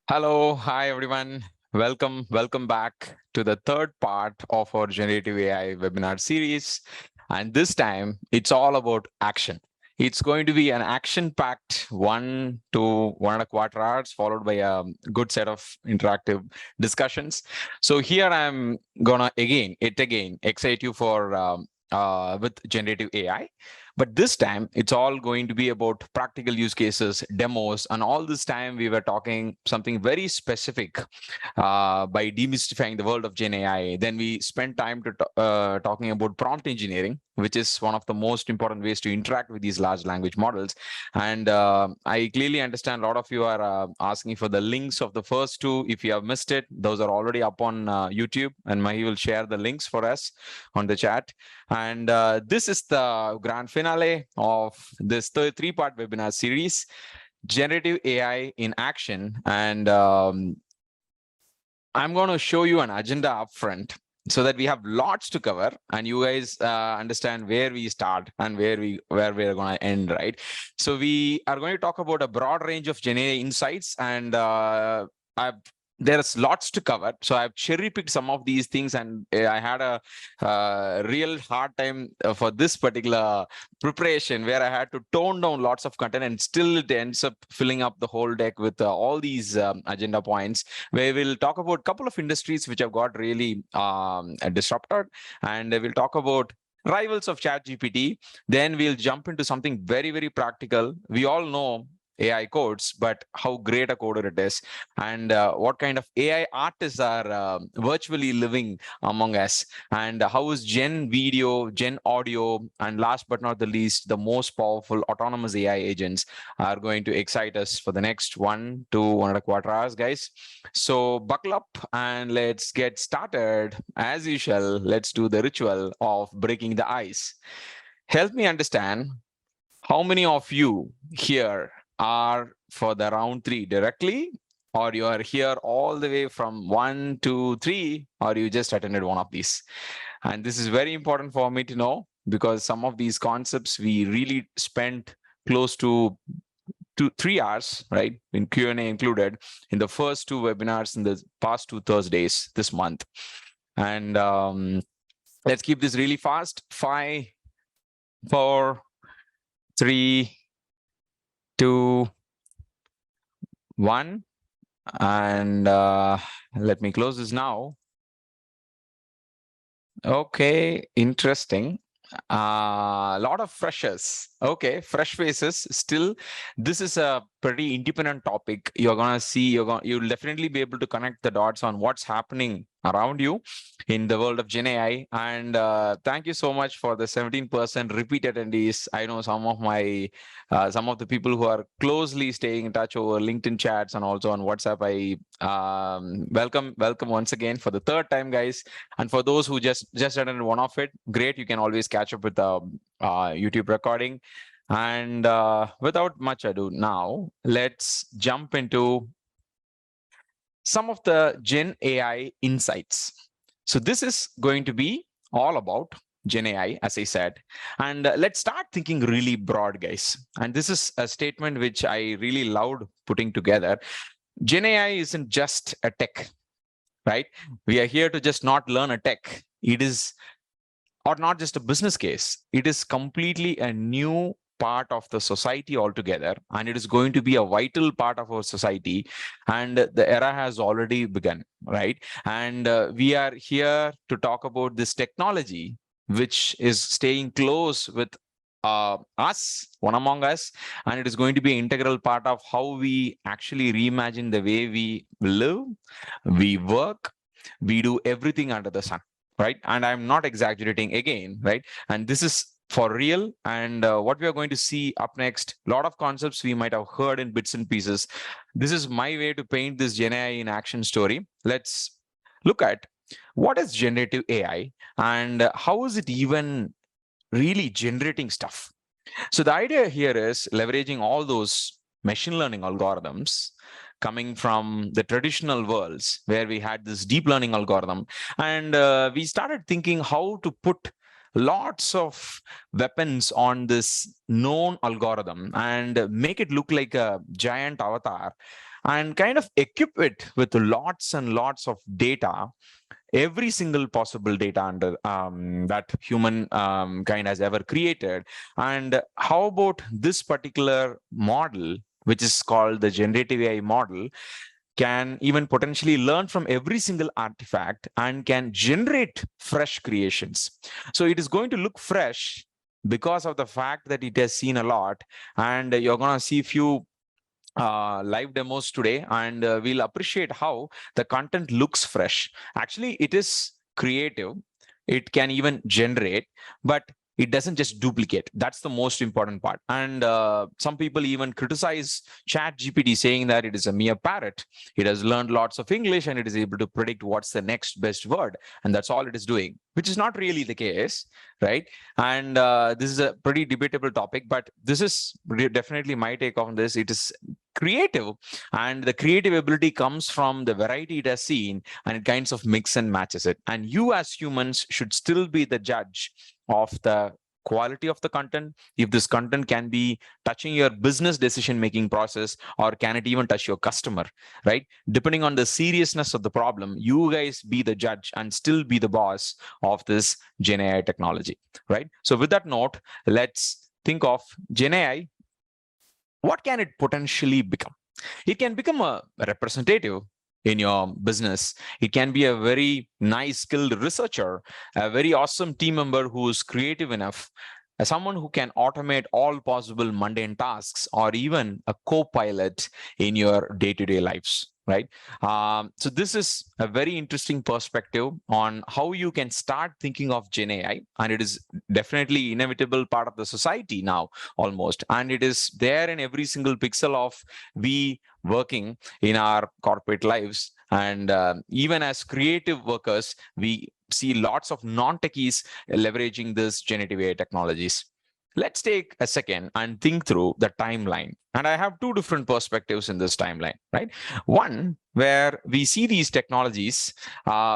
Hello, hi everyone. Welcome back to the third part of our Generative AI webinar series. And this time it's all about action. It's going to be an action-packed 1 to 1.25 hours, followed by a good set of interactive discussions. So here I'm gonna excite you for with generative AI. But this time, it's all going to be about practical use cases, demos, and all this time we were talking something very specific by demystifying the world of Gen AI. Then we spent time to talking about prompt engineering, which is one of the most important ways to interact with these large language models. And I clearly understand a lot of you are asking for the links of the first two. If you have missed it, those are already up on YouTube, and Mahi will share the links for us on the chat. And this is the grand finale of this three-part webinar series, Generative AI in Action. And I'm going to show you an agenda up front so that we have lots to cover and you guys understand where we start and where we're going to end, right? So we are going to talk about a broad range of Gen AI insights, and there's lots to cover. So I've cherry picked some of these things, and I had a real hard time for this particular preparation where I had to tone down lots of content, and still it ends up filling up the whole deck with all these agenda points, where we'll talk about a couple of industries which have got really disrupted, and we'll talk about rivals of ChatGPT. Then we'll jump into something very, very practical. We all know AI codes, but how great a coder it is, and what kind of AI artists are virtually living among us, and how is Gen Video, Gen Audio, and last but not the least, the most powerful autonomous AI agents are going to excite us for the next 1 to 1.25 hours, guys. So buckle up and let's get started. As usual, let's do the ritual of breaking the ice. Help me understand, how many of you here are for the round 3 directly, or you are here all the way from 1 to 3, or you just attended one of these? And this is very important for me to know, because some of these concepts we really spent close to 3 hours, right, in Q&A included, in the first 2 webinars in the past 2 Thursdays this month. And let's keep this really fast. 5, 4, 3, 2, 1. And let me close this now. Okay, interesting. A lot of freshers. Okay, fresh faces. Still, this is a pretty independent topic. You're gonna see. You'll definitely be able to connect the dots on what's happening around you in the world of Gen AI. And thank you so much for the 17% repeat attendees. I know some of the people who are closely staying in touch over LinkedIn chats and also on WhatsApp. I welcome once again for the third time, guys. And for those who just attended one of it, great. You can always catch up with the YouTube recording. And without much ado, now let's jump into some of the Gen AI insights. So this is going to be all about Gen AI, as I said. And let's start thinking really broad, guys. And this is a statement which I really loved putting together. Gen AI isn't just a tech, right? We are here to just not learn a tech. It is, or not just a business case. It is completely a new part of the society altogether, and it is going to be a vital part of our society, and the era has already begun, right? And we are here to talk about this technology which is staying close with us, one among us, and it is going to be an integral part of how we actually reimagine the way we live, we work, we do everything under the sun, right? And I'm not exaggerating again, right? And this is for real. And what we are going to see up next, a lot of concepts we might have heard in bits and pieces. This is my way to paint this Gen AI in action story. Let's look at what is generative AI and how is it even really generating stuff. So the idea here is leveraging all those machine learning algorithms coming from the traditional worlds where we had this deep learning algorithm, and we started thinking how to put lots of weapons on this known algorithm and make it look like a giant avatar, and kind of equip it with lots and lots of data, every single possible data under that human kind has ever created. And how about this particular model, which is called the generative AI model, can even potentially learn from every single artifact and can generate fresh creations. So it is going to look fresh because of the fact that it has seen a lot. And you're going to see few live demos today, and we'll appreciate how the content looks fresh. Actually, it is creative. It can even generate, but it doesn't just duplicate. That's the most important part. And some people even criticize ChatGPT, saying that it is a mere parrot. It has learned lots of English and it is able to predict what's the next best word, and that's all it is doing, which is not really the case, right? And this is a pretty debatable topic, but this is definitely my take on this. It is creative, and the creative ability comes from the variety it has seen, and it kinds of mix and matches it. And you as humans should still be the judge of the quality of the content, if this content can be touching your business decision making process, or can it even touch your customer, right? Depending on the seriousness of the problem, you guys be the judge and still be the boss of this Gen AI technology, right? So with that note, let's think of Gen AI. What can it potentially become? It can become a representative in your business. It can be a very nice skilled researcher, a very awesome team member who is creative enough, as someone who can automate all possible mundane tasks, or even a co-pilot in your day-to-day lives, right? So this is a very interesting perspective on how you can start thinking of Gen AI, and it is definitely inevitable part of the society now, almost, and it is there in every single pixel of we working in our corporate lives. And even as creative workers, we see lots of non-techies leveraging this generative AI technologies. Let's take a second and think through the timeline. And I have two different perspectives in this timeline, right? One, where we see these technologies,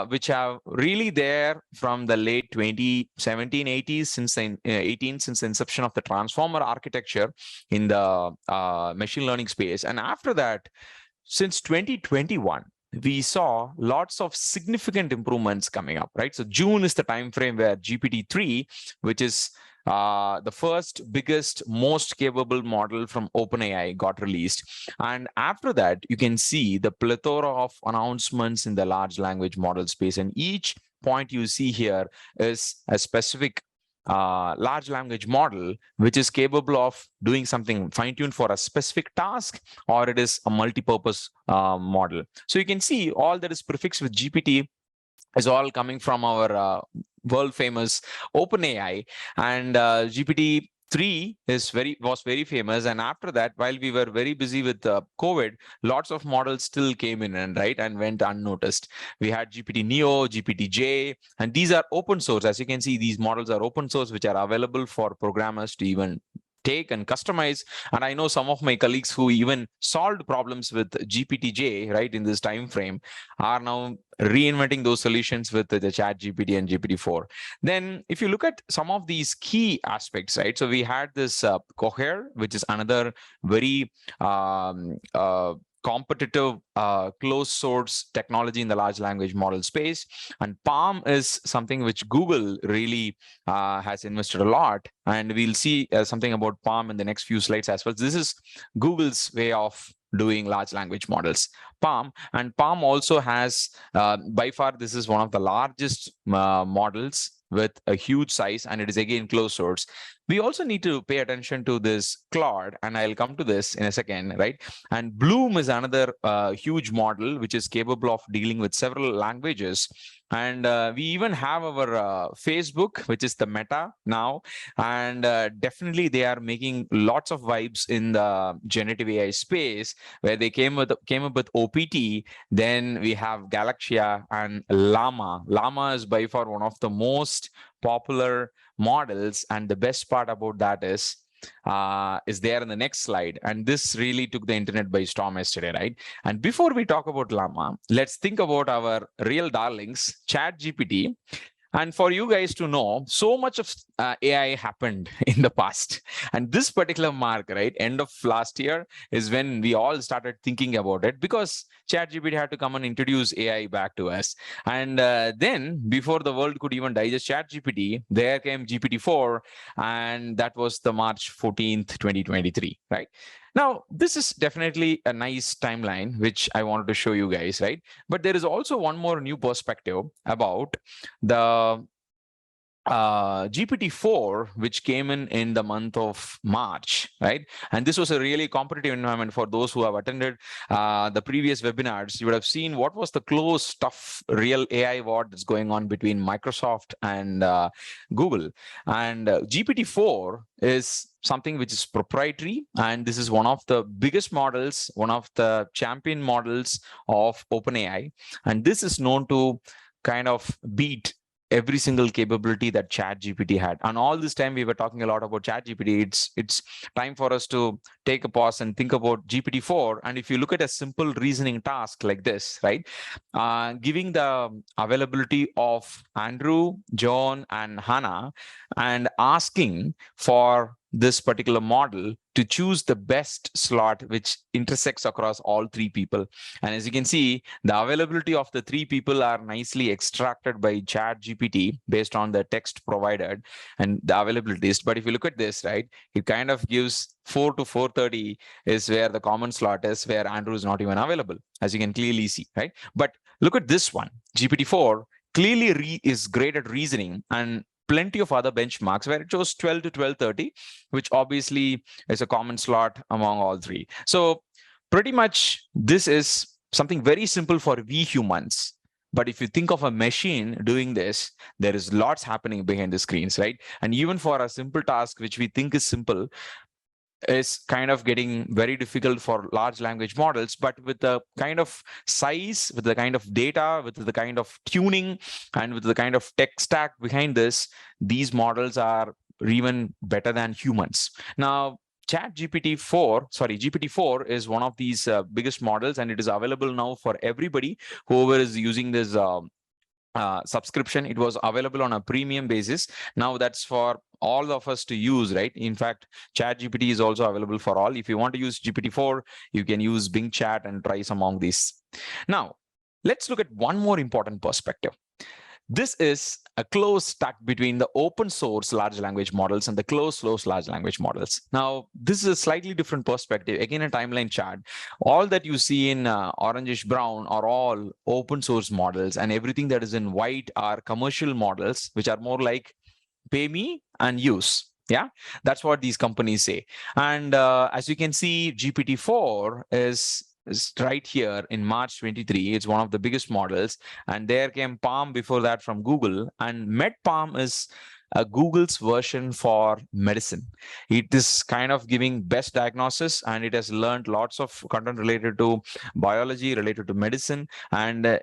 which are really there from the late 2017, 80s, since the 18, since the inception of the transformer architecture in the machine learning space. And after that, since 2021, we saw lots of significant improvements coming up, right? So June is the time frame where GPT-3, which is the first, biggest, most capable model from OpenAI, got released. And after that, you can see the plethora of announcements in the large language model space. And each point you see here is a specific large language model, which is capable of doing something fine-tuned for a specific task, or it is a multi-purpose model. So you can see all that is prefixed with GPT is all coming from our world famous OpenAI, and GPT-3 was very famous. And after that, while we were very busy with COVID, lots of models still came in and went unnoticed. We had GPT Neo, GPT J, and these are open source. As you can see, these models are open source, which are available for programmers to even take and customize. And I know some of my colleagues who even solved problems with GPT-J, right, in this time frame, are now reinventing those solutions with the ChatGPT and GPT-4. Then if you look at some of these key aspects, right, so we had this Cohere, which is another very competitive closed source technology in the large language model space. And Palm is something which Google really has invested a lot, and we'll see something about Palm in the next few slides as well. This is Google's way of doing large language models, Palm. And Palm also has, by far, this is one of the largest models with a huge size, and it is again closed source. We also need to pay attention to this Claude, and I'll come to this in a second, right? And Bloom is another huge model which is capable of dealing with several languages. And we even have our Facebook, which is the Meta now, and definitely they are making lots of vibes in the generative AI space, where they came up with OPT. Then we have Galaxia and Llama. Llama is by far one of the most popular models, and the best part about that is there in the next slide. And this really took the internet by storm yesterday, right? And before we talk about Llama, let's think about our real darlings, ChatGPT. And for you guys to know, so much of AI happened in the past. And this particular mark, right, end of last year is when we all started thinking about it, because ChatGPT had to come and introduce AI back to us. And then, before the world could even digest ChatGPT, there came GPT-4, and that was the March 14th, 2023, right? Now, this is definitely a nice timeline, which I wanted to show you guys, right? But there is also one more new perspective about the GPT-4, which came in the month of March, right? And this was a really competitive environment. For those who have attended the previous webinars, you would have seen what was the close, tough, real AI war that's going on between Microsoft and Google. And GPT-4 is something which is proprietary, and this is one of the biggest models, one of the champion models of OpenAI, and this is known to kind of beat every single capability that ChatGPT had. And all this time we were talking a lot about ChatGPT. It's time for us to take a pause and think about GPT-4. And if you look at a simple reasoning task like this, right, giving the availability of Andrew, John, and Hannah, and asking for this particular model to choose the best slot which intersects across all three people. And as you can see, the availability of the three people are nicely extracted by ChatGPT based on the text provided and the availability list. But if you look at this, right, it kind of gives 4 to 4:30 is where the common slot is, where Andrew is not even available, as you can clearly see, right? But look at this one, GPT-4 clearly is great at reasoning, and plenty of other benchmarks where it shows 12 to 12:30, which obviously is a common slot among all three. So pretty much this is something very simple for we humans. But if you think of a machine doing this, there is lots happening behind the screens, right? And even for a simple task, which we think is simple, is kind of getting very difficult for large language models. But with the kind of size, with the kind of data, with the kind of tuning, and with the kind of tech stack behind this, these models are even better than humans. Now, GPT-4 is one of these biggest models, and it is available now for everybody, whoever is using this subscription. It was available on a premium basis. Now that's for all of us to use, right? In fact, ChatGPT is also available for all. If you want to use GPT-4, you can use Bing Chat and try some of these. Now, let's look at one more important perspective. This is a close stack between the open source large language models and the closed source large language models. Now, this is a slightly different perspective. Again, a timeline chart. All that you see in orangish brown are all open source models, and everything that is in white are commercial models, which are more like pay me and use. Yeah, that's what these companies say. And as you can see, GPT-4 is right here in March 23. It's one of the biggest models. And there came Palm before that from Google. And MedPalm is Google's version for medicine. It is kind of giving best diagnosis, and it has learned lots of content related to biology, related to medicine. And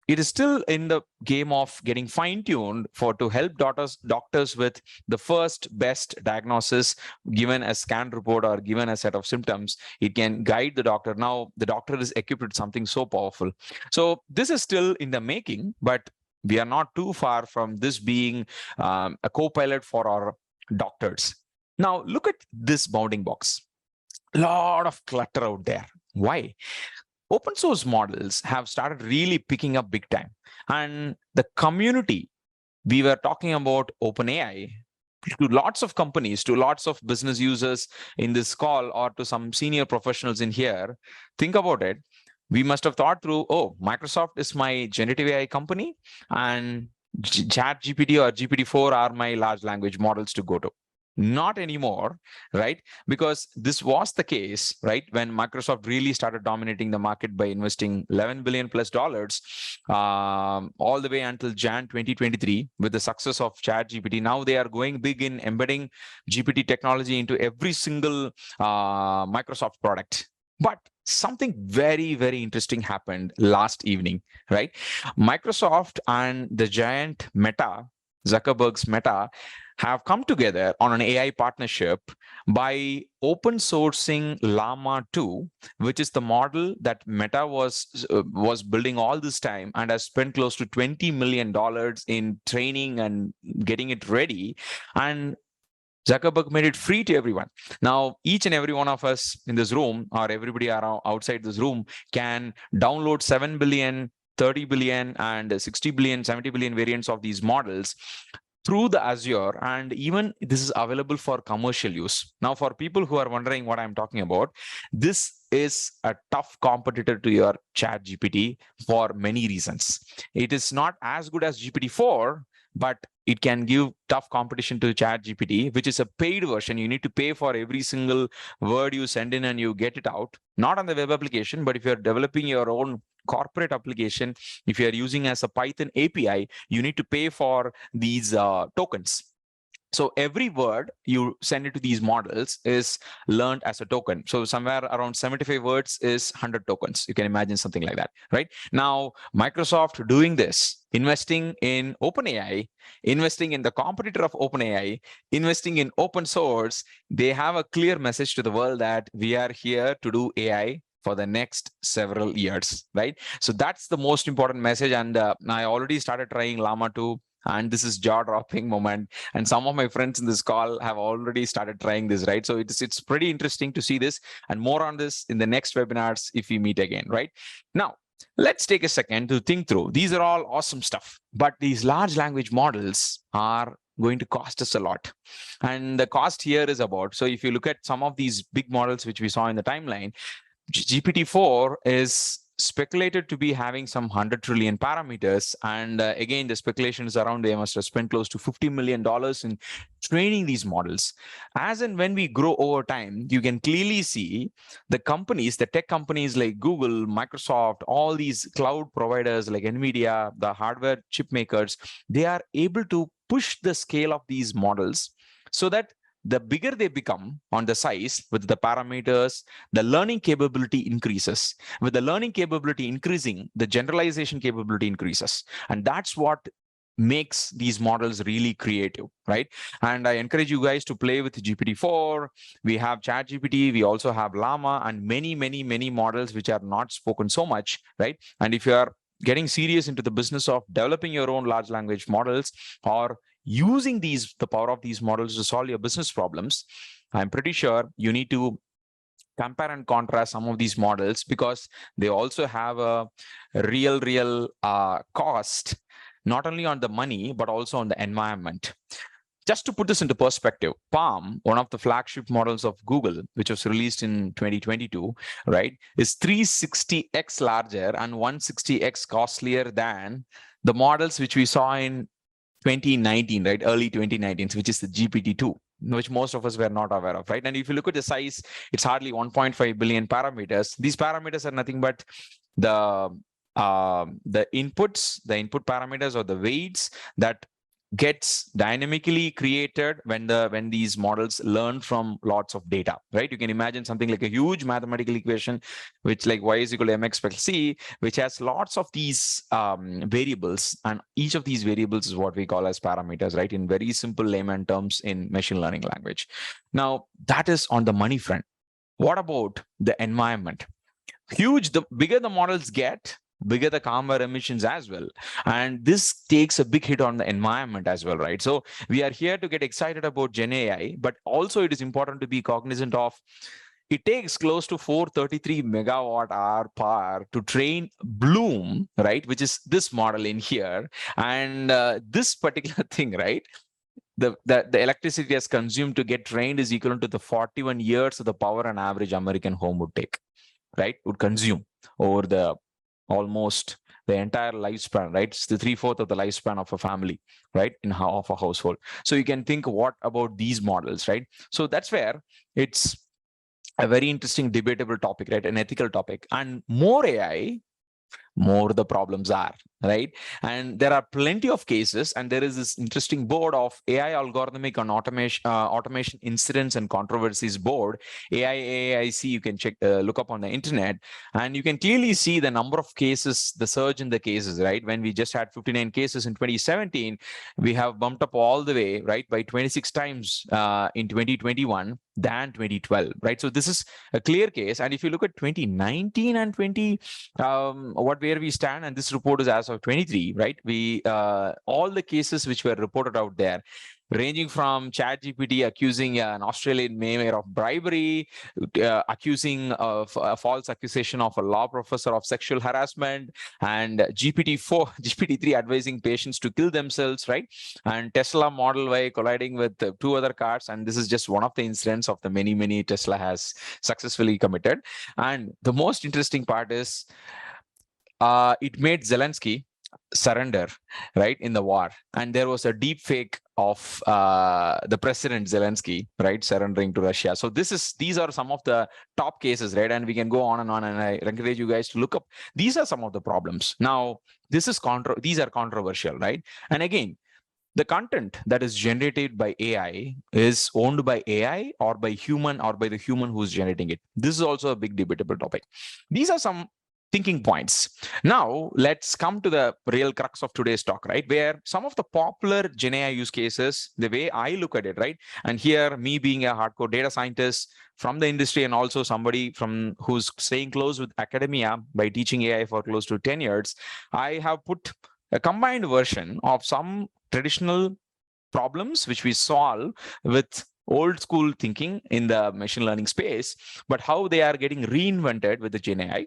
it is still in the game of getting fine-tuned to help doctors with the first best diagnosis. Given a scan report or given a set of symptoms, it can guide the doctor. Now the doctor is equipped with something so powerful. So this is still in the making, but we are not too far from this being a co-pilot for our doctors. Now look at this bounding box. A lot of clutter out there. Why? Open source models have started really picking up big time. And the community, we were talking about OpenAI, to lots of companies, to lots of business users in this call, or to some senior professionals in here, think about it. We must have thought through, oh, Microsoft is my generative AI company, and ChatGPT or GPT-4 are my large language models to go to. Not anymore, right? Because this was the case, right, when Microsoft really started dominating the market by investing $11 billion plus all the way until Jan 2023 with the success of ChatGPT. Now they are going big in embedding GPT technology into every single Microsoft product. But something very, very interesting happened last evening, right? Microsoft and the giant Meta, Zuckerberg's Meta, have come together on an AI partnership by open sourcing Llama 2, which is the model that Meta was building all this time and has spent close to $20 million in training and getting it ready. And Zuckerberg made it free to everyone. Now, each and every one of us in this room, or everybody around outside this room, can download 7 billion, 30 billion, and 60 billion, 70 billion variants of these models through the Azure, and even this is available for commercial use. Now, for people who are wondering what I'm talking about, this is a tough competitor to your ChatGPT for many reasons. It is not as good as GPT-4, but it can give tough competition to ChatGPT, which is a paid version. You need to pay for every single word you send in and you get it out, not on the web application, but if you're developing your own corporate application, if you're using as a Python API, you need to pay for these tokens. So every word you send it to these models is learned as a token. So somewhere around 75 words is 100 tokens. You can imagine something like that, right? Now, Microsoft doing this, investing in OpenAI, investing in the competitor of OpenAI, investing in open source, they have a clear message to the world that we are here to do AI for the next several years, right? So that's the most important message. And I already started trying Llama 2. And this is jaw-dropping moment. And some of my friends in this call have already started trying this, right? So it's pretty interesting to see this, and more on this in the next webinars if we meet again, right? Now, let's take a second to think through. These are all awesome stuff, but these large language models are going to cost us a lot. And the cost here is about, so if you look at some of these big models which we saw in the timeline, GPT-4 is speculated to be having some 100 trillion parameters. And again, the speculation is around they must have spent close to $50 million in training these models. As and when we grow over time, you can clearly see the companies, the tech companies like Google, Microsoft, all these cloud providers like NVIDIA, the hardware chip makers, they are able to push the scale of these models so that the bigger they become on the size with the parameters, the learning capability increases. With the learning capability increasing, the generalization capability increases. And that's what makes these models really creative, right? And I encourage you guys to play with GPT-4. We have ChatGPT. We also have Llama and many, many, many models which are not spoken so much, right? And if you are getting serious into the business of developing your own large language models or using the power of these models to solve your business problems, I'm pretty sure you need to compare and contrast some of these models because they also have a real cost, not only on the money, but also on the environment. Just to put this into perspective, Palm, one of the flagship models of Google, which was released in 2022, right, is 360x larger and 160x costlier than the models which we saw in 2019, right? Early 2019, which is the GPT-2, which most of us were not aware of, right? And if you look at the size, it's hardly 1.5 billion parameters. These parameters are nothing but the inputs, the input parameters or the weights that gets dynamically created when these models learn from lots of data, right? You can imagine something like a huge mathematical equation, which like y is equal to mx plus c, which has lots of these variables, and each of these variables is what we call as parameters, right? In very simple layman terms in machine learning language. Now, that is on the money front. What about the environment? Huge, the bigger the models get, bigger the carbon emissions as well. And this takes a big hit on the environment as well, right? So we are here to get excited about Gen AI, but also it is important to be cognizant of it takes close to 433 megawatt hour power to train Bloom, right? Which is this model in here. And this particular thing, right? The electricity has consumed to get trained is equivalent to the 41 years of the power an average American home would take, right? Would consume over the almost the entire lifespan, right? It's the 3/4 of the lifespan of a family, right? Of a household. So you can think what about these models, right? So that's where it's a very interesting debatable topic, right? An ethical topic. And more AI more the problems are, right? And there are plenty of cases, and there is this interesting board of AI algorithmic and automation incidents and controversies board, AIAIC. You can check, look up on the internet, and you can clearly see the number of cases, the surge in the cases, right? When we just had 59 cases in 2017, we have bumped up all the way, right, by 26 times in 2021 than 2012, right? So this is a clear case. And if you look at 2019 and 20, where we stand, and this report is as of 23, right? We all the cases which were reported out there, ranging from ChatGPT accusing an Australian mayor of bribery, accusing of a false accusation of a law professor of sexual harassment, and GPT-4, GPT-3 advising patients to kill themselves, right? And Tesla Model Y colliding with two other cars. And this is just one of the incidents of the many Tesla has successfully committed. And the most interesting part is it made Zelensky surrender, right, in the war. And there was a deep fake of the president Zelensky, right, surrendering to Russia. So these are some of the top cases, right? And we can go on, and I encourage you guys to look up. These are some of the problems. Now, these are controversial, right? And again, the content that is generated by AI is owned by AI or by human, or by the human who's generating it. This is also a big debatable topic. These are some thinking points. Now, let's come to the real crux of today's talk, right? Where some of the popular Gen AI use cases, the way I look at it, right? And here, me being a hardcore data scientist from the industry, and also somebody from who's staying close with academia by teaching AI for close to 10 years, I have put a combined version of some traditional problems which we solve with old school thinking in the machine learning space, but how they are getting reinvented with the Gen AI.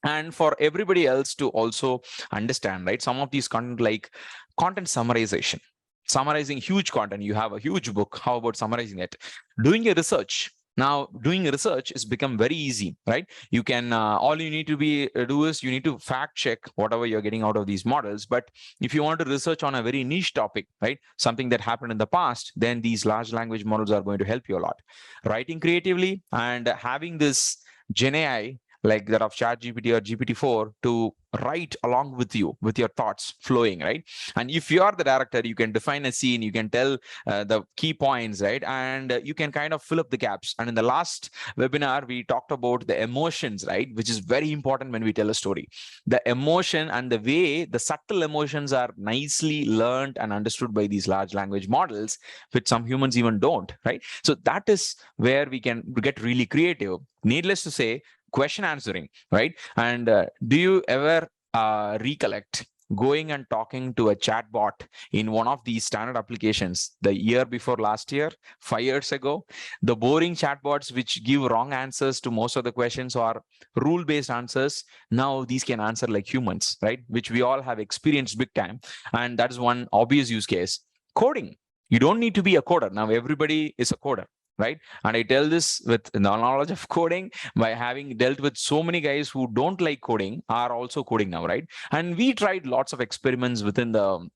And for everybody else to also understand, right? Some of these content, like content summarization, summarizing huge content. You have a huge book. How about summarizing it? Doing a research. Now, doing research has become very easy, right? You can, all you need to do is you need to fact check whatever you're getting out of these models. But if you want to research on a very niche topic, right, something that happened in the past, then these large language models are going to help you a lot. Writing creatively and having this Gen AI like that of ChatGPT or GPT-4 to write along with you, with your thoughts flowing, right? And if you are the director, you can define a scene, you can tell the key points, right? And you can kind of fill up the gaps. And in the last webinar, we talked about the emotions, right? Which is very important when we tell a story. The emotion and the way the subtle emotions are nicely learned and understood by these large language models, which some humans even don't, right? So that is where we can get really creative. Needless to say, question answering, right? And do you ever recollect going and talking to a chatbot in one of these standard applications the year before last year, 5 years ago? The boring chatbots which give wrong answers to most of the questions or rule-based answers, now these can answer like humans, right? Which we all have experienced big time. And that is one obvious use case. Coding. You don't need to be a coder. Now everybody is a coder, right? And I tell this with the knowledge of coding by having dealt with so many guys who don't like coding are also coding now, right? And we tried lots of experiments within the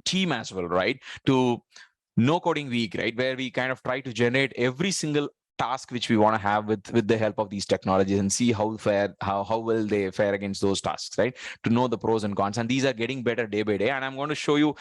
team as well, right? To no coding week, right? Where we kind of try to generate every single task which we want to have with the help of these technologies and see how well they fare against those tasks, right? To know the pros and cons. And these are getting better day by day. And I'm going to show you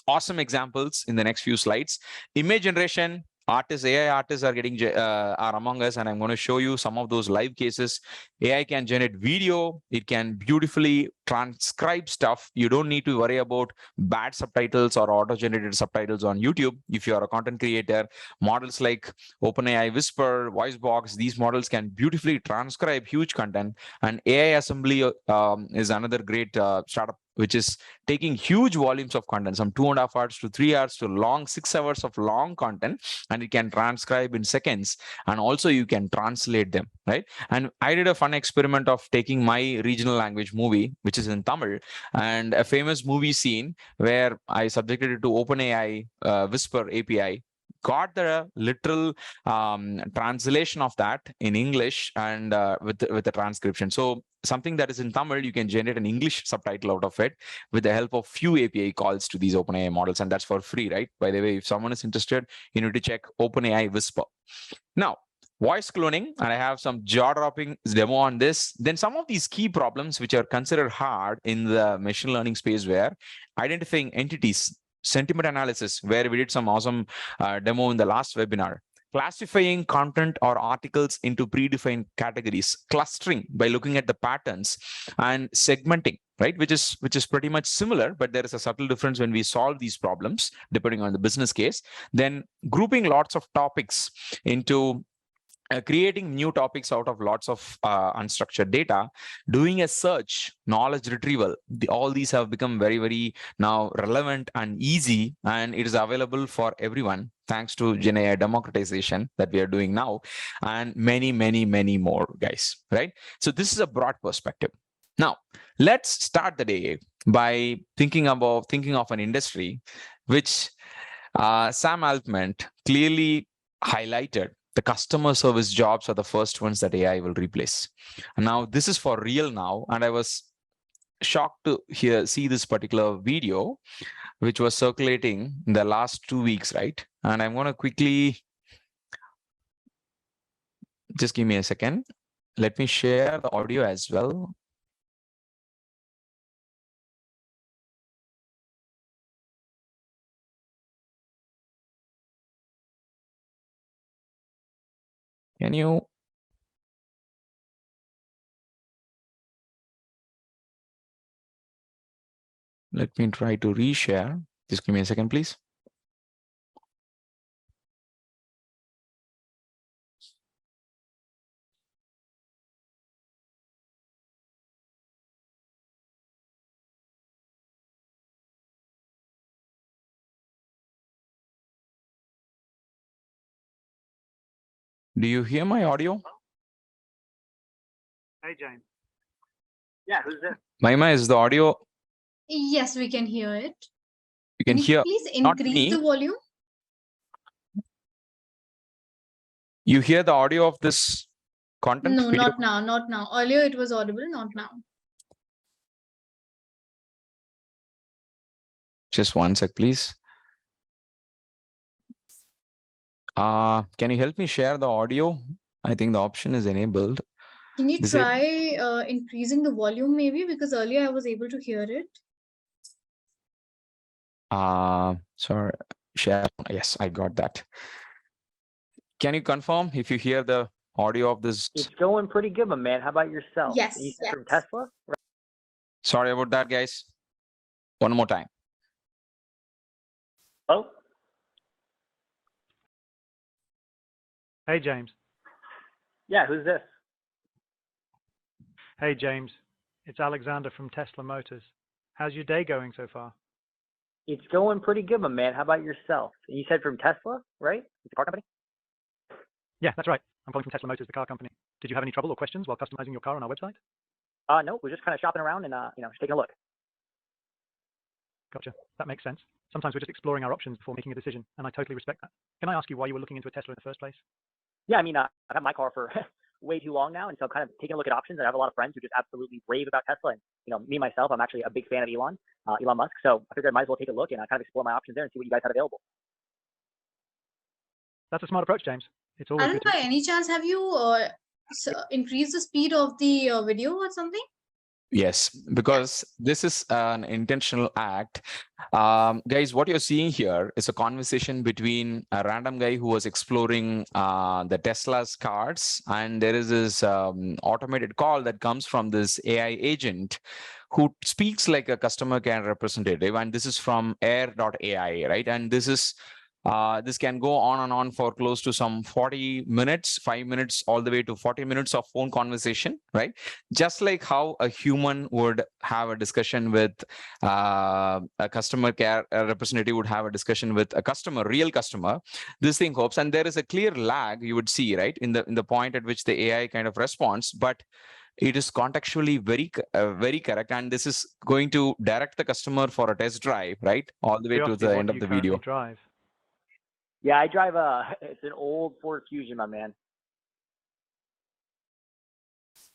awesome examples in the next few slides. Image generation, artists, AI artists are among us, and I'm going to show you some of those live cases. AI can generate video. It can beautifully transcribe stuff. You don't need to worry about bad subtitles or auto-generated subtitles on YouTube if you are a content creator. Models like OpenAI Whisper, VoiceBox, these models can beautifully transcribe huge content. And AI Assembly is another great startup which is taking huge volumes of content, some 2.5 hours to 3 hours to long 6 hours of long content, and it can transcribe in seconds. And also you can translate them, right? And I did a fun experiment of taking my regional language movie, which is in Tamil, and a famous movie scene where I subjected it to OpenAI Whisper API, got the literal translation of that in English and with the transcription. So something that is in Tamil, you can generate an English subtitle out of it with the help of few API calls to these OpenAI models, and that's for free, right? By the way, if someone is interested, you need to check OpenAI Whisper. Now, voice cloning, and I have some jaw-dropping demo on this. Then some of these key problems which are considered hard in the machine learning space were identifying entities, sentiment analysis, where we did some awesome demo in the last webinar, classifying content or articles into predefined categories, clustering by looking at the patterns, and segmenting, right, which is pretty much similar, but there is a subtle difference when we solve these problems depending on the business case. Then grouping lots of topics into creating new topics out of lots of unstructured data, doing a search, knowledge retrieval. All these have become very, very now relevant and easy, and it is available for everyone thanks to Gen AI democratization that we are doing now, and many, many, many more, guys, right? So this is a broad perspective. Now, let's start the day by thinking of an industry which Sam Altman clearly highlighted. The customer service jobs are the first ones that AI will replace. And now this is for real now. And I was shocked to see this particular video, which was circulating in the last 2 weeks, right? And I'm going to quickly, just give me a second. Let me share the audio as well. Can you? Let me try to reshare. Just give me a second, please. Do you hear my audio? Hey, James. Yeah, who's this? Maima, is the audio? Yes, we can hear it. You can hear. Please increase the volume. You hear the audio of this content? No, video? not now, not now. Earlier it was audible, not now. Just one sec, please. Can you help me share the audio? I think the option is enabled. Can you try increasing the volume maybe? Because earlier I was able to hear it. Sorry, share. Yes, I got that. Can you confirm if you hear the audio of this? It's going pretty good, my man. How about yourself? Yes. Yes. From Tesla? Right. Sorry about that, guys. One more time. Hello? Hey, James. Yeah, who's this? Hey, James. It's Alexander from Tesla Motors. How's your day going so far? It's going pretty good, my man. How about yourself? You said from Tesla, right? It's a car company? Yeah, that's right. I'm calling from Tesla Motors, the car company. Did you have any trouble or questions while customizing your car on our website? No, we're just kind of shopping around and, just taking a look. Gotcha. That makes sense. Sometimes we're just exploring our options before making a decision, and I totally respect that. Can I ask you why you were looking into a Tesla in the first place? Yeah, I mean, I've had my car for way too long now, and so I'm kind of taking a look at options. And I have a lot of friends who just absolutely rave about Tesla. And, me, myself, I'm actually a big fan of Elon Musk. So I figured I might as well take a look and kind of explore my options there and see what you guys have available. That's a smart approach, James. It's always Arun, by any chance, have you increased the speed of the video or something? Yes, because this is an intentional act. Guys, what you're seeing here is a conversation between a random guy who was exploring the Tesla's cars, and there is this automated call that comes from this AI agent who speaks like a customer care representative, and this is from air.ai, right? And this can go on and on for close to some 40 minutes, 5 minutes, all the way to 40 minutes of phone conversation, right? Just like how a human would have a discussion with a customer care representative would have a discussion with a customer, real customer, this thing hopes. And there is a clear lag you would see, right, in the point at which the AI kind of responds, but it is contextually very correct, and this is going to direct the customer for a test drive, right, all the way to the end of the video. Drive? Yeah, I drive it's an old Ford Fusion, my man.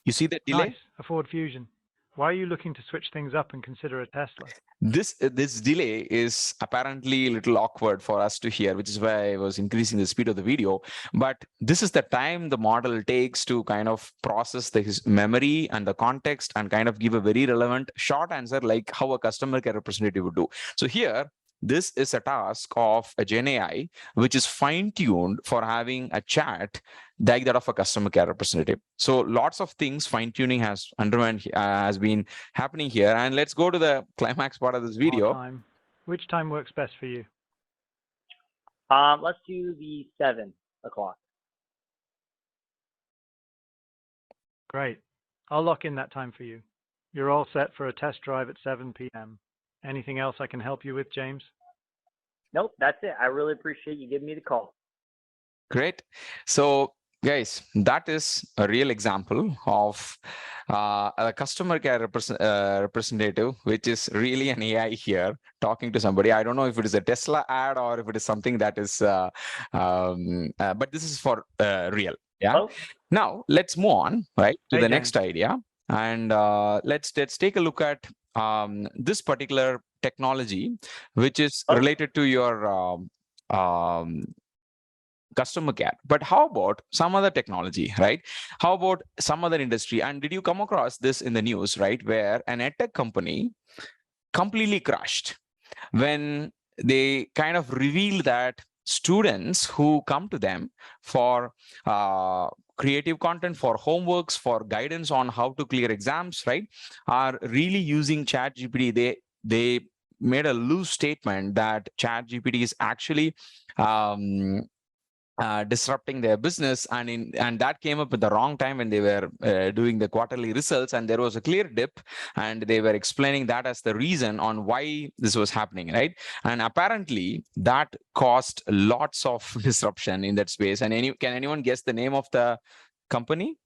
You see that delay? Nice, a Ford Fusion. Why are you looking to switch things up and consider a Tesla? This delay is apparently a little awkward for us to hear, which is why I was increasing the speed of the video. But this is the time the model takes to kind of process his memory and the context and kind of give a very relevant short answer, like how a customer care representative would do. So here, this is a task of a Gen AI, which is fine-tuned for having a chat like that of a customer care representative. So lots of things fine-tuning has been happening here. And let's go to the climax part of this video. Time. Which time works best for you? Let's do the 7 o'clock. Great. I'll lock in that time for you. You're all set for a test drive at 7 p.m. Anything else I can help you with, James? Nope, that's it. I really appreciate you giving me the call. Great. So guys, that is a real example of a customer care representative, which is really an AI here talking to somebody. I don't know if it is a Tesla ad or if it is something that is, but this is for real. Yeah. Hello? Now let's move on right to Hey, the James. next idea, and let's take a look at this particular technology, which is related to your customer care. But how about some other technology, right? How about some other industry? And did you come across this in the news, right? Where an edtech company completely crashed when they kind of revealed that students who come to them for creative content, for homeworks, for guidance on how to clear exams, right, are really using ChatGPT. They made a loose statement that ChatGPT is actually disrupting their business, and that came up at the wrong time when they were doing the quarterly results, and there was a clear dip, and they were explaining that as the reason on why this was happening, right? And apparently that caused lots of disruption in that space. And can anyone guess the name of the company?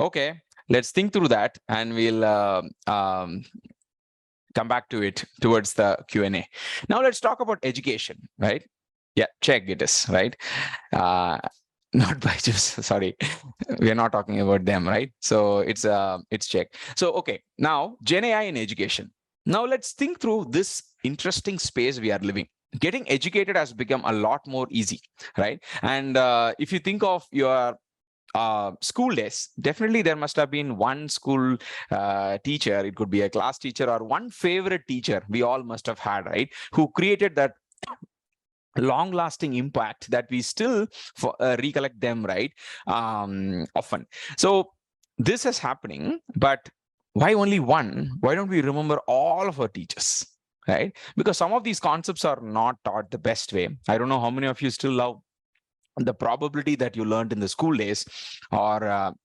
Okay, let's think through that, and we'll come back to it towards the Q&A. Now let's talk about education, right? Yeah, check it is, right? Not by just, sorry, we are not talking about them, right? So it's check. So, okay, now Gen AI in education. Now let's think through this interesting space we are living. Getting educated has become a lot more easy, right? And if you think of your school days, definitely there must have been one school teacher, it could be a class teacher or one favorite teacher we all must have had, right? Who created that long-lasting impact that we still recollect them, right? Often. So this is happening, but why only one? Why don't we remember all of our teachers, right? Because some of these concepts are not taught the best way. I don't know how many of you still love the probability that you learned in the school days, or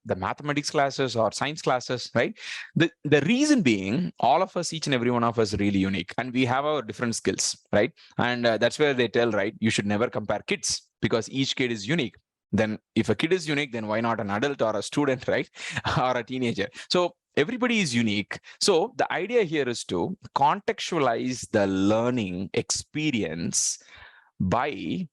the mathematics classes or science classes, right? The reason being, all of us, each and every one of us, really unique, and we have our different skills, right? And that's where they tell, right, you should never compare kids because each kid is unique. Then if a kid is unique, then why not an adult or a student, right? Or a teenager? So everybody is unique. So the idea here is to contextualize the learning experience by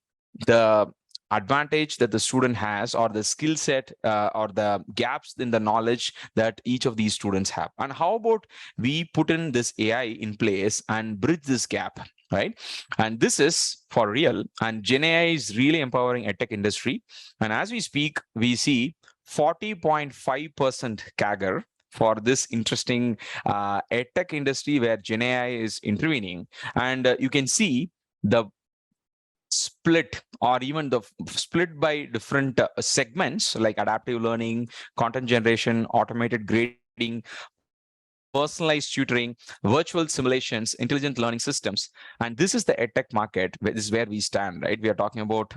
the advantage that the student has, or the skill set, or the gaps in the knowledge that each of these students have. And how about we put in this AI in place and bridge this gap, right? And this is for real. And Gen AI is really empowering edtech industry. And as we speak, we see 40.5% CAGR for this interesting edtech industry where Gen AI is intervening. And you can see the split, or even the split by different segments like adaptive learning, content generation, automated grading, personalized tutoring, virtual simulations, intelligent learning systems. And this is the edtech market. This is where we stand, right? We are talking about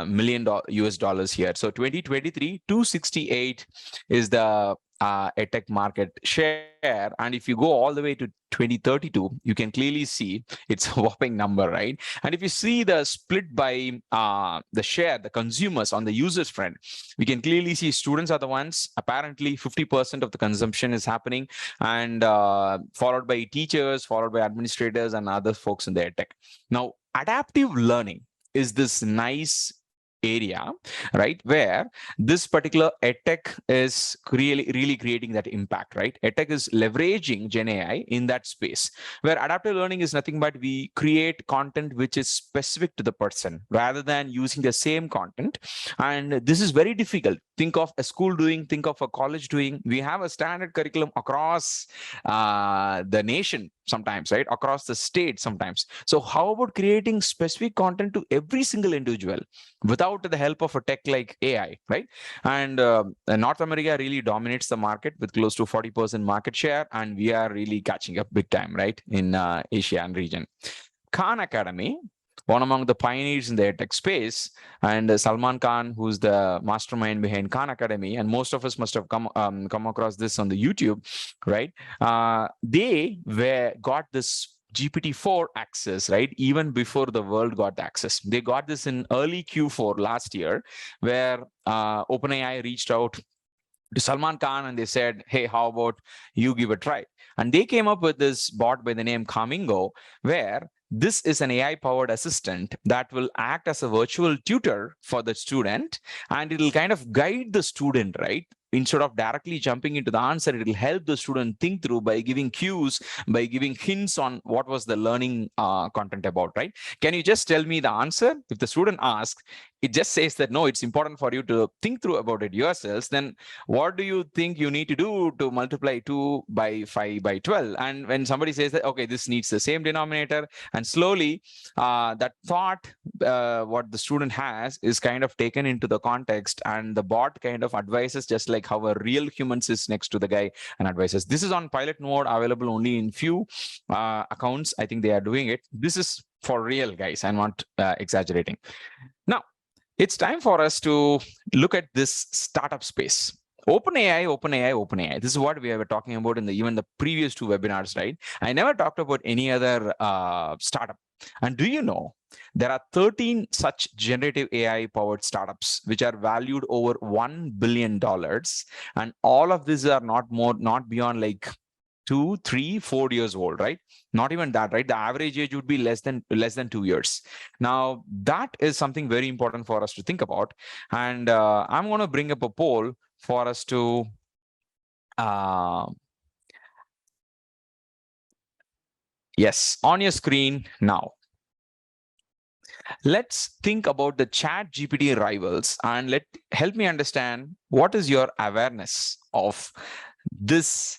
million US dollars here. So 2023, 268 is the edtech market share. And if you go all the way to 2032, you can clearly see it's a whopping number, right? And if you see the split by the share, the consumers on the users front, we can clearly see students are the ones. Apparently 50% of the consumption is happening, and followed by teachers, followed by administrators and other folks in the edtech. Now, adaptive learning is this nice area, right, where this particular edtech is really creating that impact, right? Edtech is leveraging Gen AI in that space, where adaptive learning is nothing but we create content which is specific to the person rather than using the same content. And this is very difficult. Think of a school doing, think of a college doing. We have a standard curriculum across the nation sometimes, right, across the state sometimes. So how about creating specific content to every single individual without the help of a tech like AI, right? And North America really dominates the market with close to 40% market share, and we are really catching up big time, right, in Asia and region. Khan Academy, one among the pioneers in the edtech space, and Salman Khan, who's the mastermind behind Khan Academy, and most of us must have come across this on the YouTube, right? They got this GPT-4 access, right? Even before the world got the access. They got this in early Q4 last year, where OpenAI reached out to Salman Khan and they said, hey, how about you give a try? And they came up with this bot by the name Kamingo, where this is an AI-powered assistant that will act as a virtual tutor for the student, and it will kind of guide the student, right? Instead of directly jumping into the answer, it will help the student think through by giving cues, by giving hints on what was the learning content about, right? Can you just tell me the answer? If the student asks, it just says that, no, it's important for you to think through about it yourselves. Then what do you think you need to do to multiply 2 by 5 by 12? And when somebody says that, okay, this needs the same denominator, and slowly that thought, what the student has is kind of taken into the context, and the bot kind of advises just like how a real human sits next to the guy and advises. This is on pilot mode, available only in few accounts. I think they are doing it. This is for real, guys. I'm not exaggerating. Now, it's time for us to look at this startup space. OpenAI. This is what we were talking about in even the previous 2 webinars, right? I never talked about any other startup. And do you know, there are 13 such generative AI powered startups which are valued over $1 billion. And all of these are not beyond like 2, 3, 4 years old, right? Not even that, right? The average age would be less than 2 years. Now, that is something very important for us to think about. And I'm going to bring up a poll for us to yes, on your screen now. Let's think about the ChatGPT rivals, and help me understand what is your awareness of this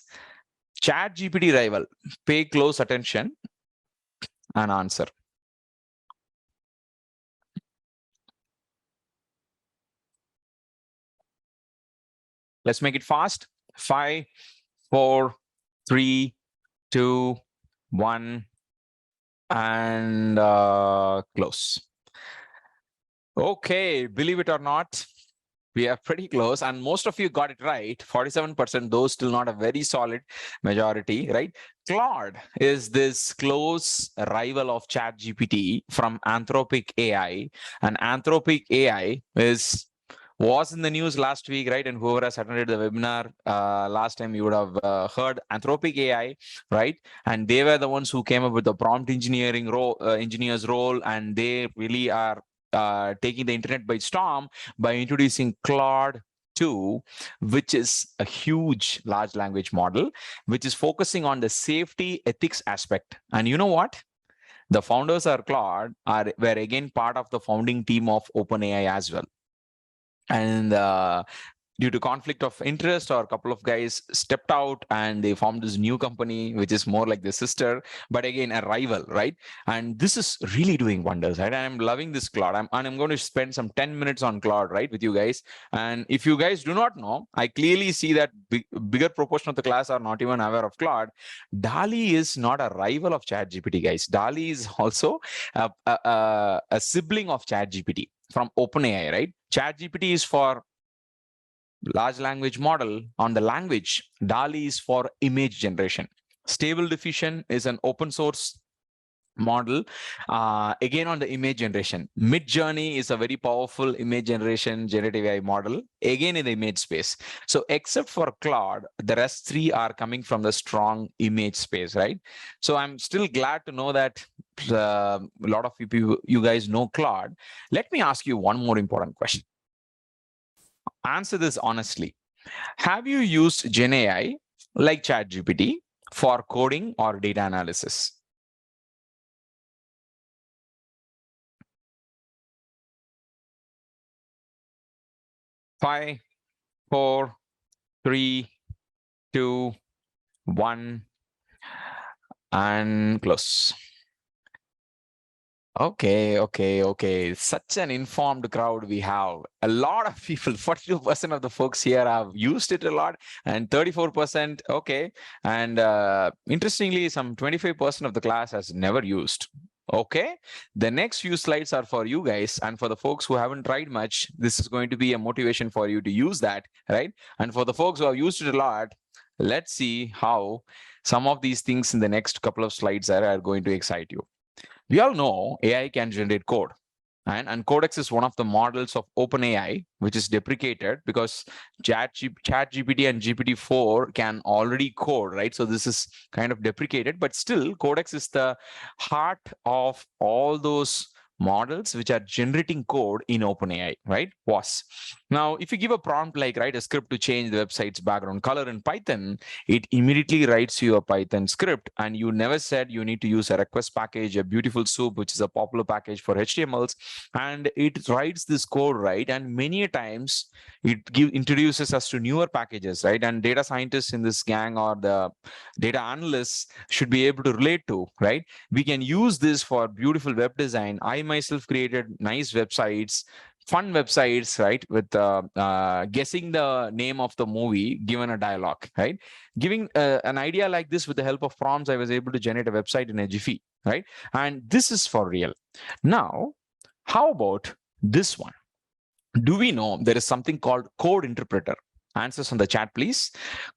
ChatGPT rival. Pay close attention and answer. Let's make it fast. 5, 4, 3, 2, 1, and close. Okay, believe it or not, we are pretty close, and most of you got it right. 47%, though still not a very solid majority, right? Claude is this close rival of ChatGPT from Anthropic AI, and Anthropic AI was in the news last week, right? And whoever has attended the webinar last time, you would have heard Anthropic AI, right? And they were the ones who came up with the prompt engineering engineer's role, and they really are taking the internet by storm by introducing Claude 2, which is a huge large language model, which is focusing on the safety ethics aspect. And you know what? The founders of Claude were again part of the founding team of OpenAI as well. And due to conflict of interest, or a couple of guys stepped out and they formed this new company, which is more like the sister, but again, a rival, right? And this is really doing wonders, right? And I'm loving this Claude. I'm going to spend some 10 minutes on Claude, right, with you guys. And if you guys do not know, I clearly see that bigger proportion of the class are not even aware of Claude. Dali is not a rival of ChatGPT, guys. Dali is also a sibling of ChatGPT from OpenAI, right? ChatGPT is for large language model on the language. Dali is for image generation. Stable Diffusion is an open source model. Again, on the image generation, Midjourney is a very powerful image generation generative AI model, again in the image space. So except for Claude, the rest three are coming from the strong image space, right? So I'm still glad to know that a lot of you guys know Claude. Let me ask you one more important question. Answer this honestly. Have you used Gen AI like ChatGPT for coding or data analysis? 5, 4, 3, 2, 1, and close. Okay. Such an informed crowd we have. A lot of people, 42% of the folks here have used it a lot, and 34%, okay. And interestingly, some 25% of the class has never used. Okay, the next few slides are for you guys, and for the folks who haven't tried much, this is going to be a motivation for you to use that, right? And for the folks who have used it a lot, let's see how some of these things in the next couple of slides are going to excite you. We all know AI can generate code. And Codex is one of the models of OpenAI, which is deprecated because ChatGPT and GPT-4 can already code, right? So this is kind of deprecated, but still Codex is the heart of all those models which are generating code in OpenAI, right? Was. Now, if you give a prompt like write a script to change the website's background color in Python, it immediately writes you a Python script, and you never said you need to use a request package, a beautiful soup, which is a popular package for HTMLs, and it writes this code, right? And many times it introduces us to newer packages, right? And data scientists in this gang or the data analysts should be able to relate to, right? We can use this for beautiful web design. I myself created nice websites, fun websites, right? With guessing the name of the movie given a dialogue, right? Giving an idea like this with the help of prompts, I was able to generate a website in a jiffy, right? And this is for real. Now, how about this one? Do we know there is something called code interpreter? Answers on the chat, please.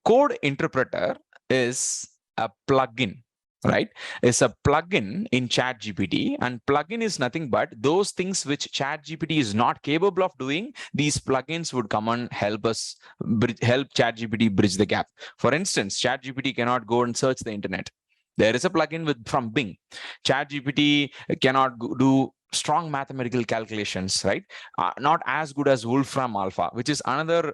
Code interpreter is a plugin, right? It's a plugin in ChatGPT, and plugin is nothing but those things which ChatGPT is not capable of doing. These plugins would come and help us help ChatGPT bridge the gap. For instance, ChatGPT cannot go and search the internet. There is a plugin from Bing. ChatGPT cannot do strong mathematical calculations, right? Not as good as Wolfram Alpha, which is another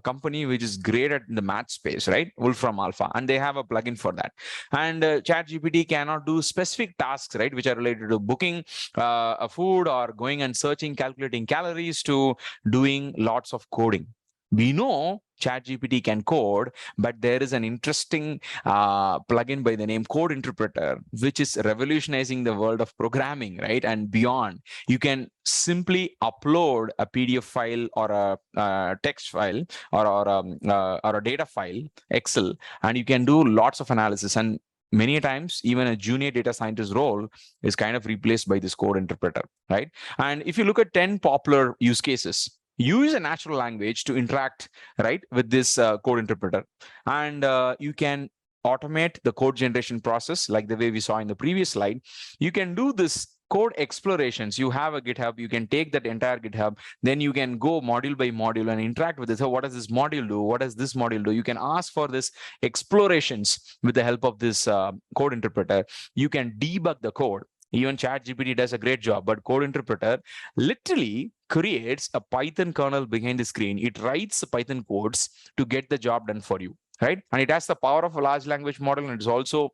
company which is great at the math space, right? Wolfram Alpha, and they have a plugin for that. And ChatGPT cannot do specific tasks, right, which are related to booking a food or going and searching, calculating calories, to doing lots of coding. We know ChatGPT can code, but there is an interesting plugin by the name Code Interpreter, which is revolutionizing the world of programming, right? And beyond. You can simply upload a PDF file or a text file or a data file, Excel, and you can do lots of analysis. And many times, even a junior data scientist role is kind of replaced by this code interpreter, right? And if you look at 10 popular use cases, use a natural language to interact, right, with this code interpreter, and you can automate the code generation process like the way we saw in the previous slide. You can do this code explorations. You have a GitHub, you can take that entire GitHub, then you can go module by module and interact with it. So what does this module do? What does this module do? You can ask for this explorations with the help of this code interpreter. You can debug the code. Even ChatGPT does a great job, but code interpreter literally creates a Python kernel behind the screen. It writes Python codes to get the job done for you, right? And it has the power of a large language model, and it's also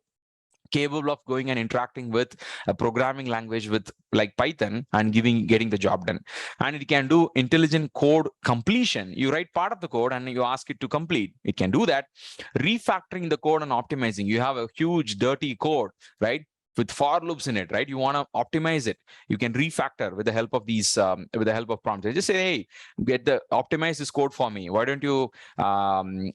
capable of going and interacting with a programming language with like Python and getting the job done. And it can do intelligent code completion. You write part of the code and you ask it to complete. It can do that. Refactoring the code and optimizing. You have a huge dirty code, right, with for loops in it, right? You want to optimize it. You can refactor with the help of these, with the help of prompts. I just say, hey, optimize this code for me. Why don't you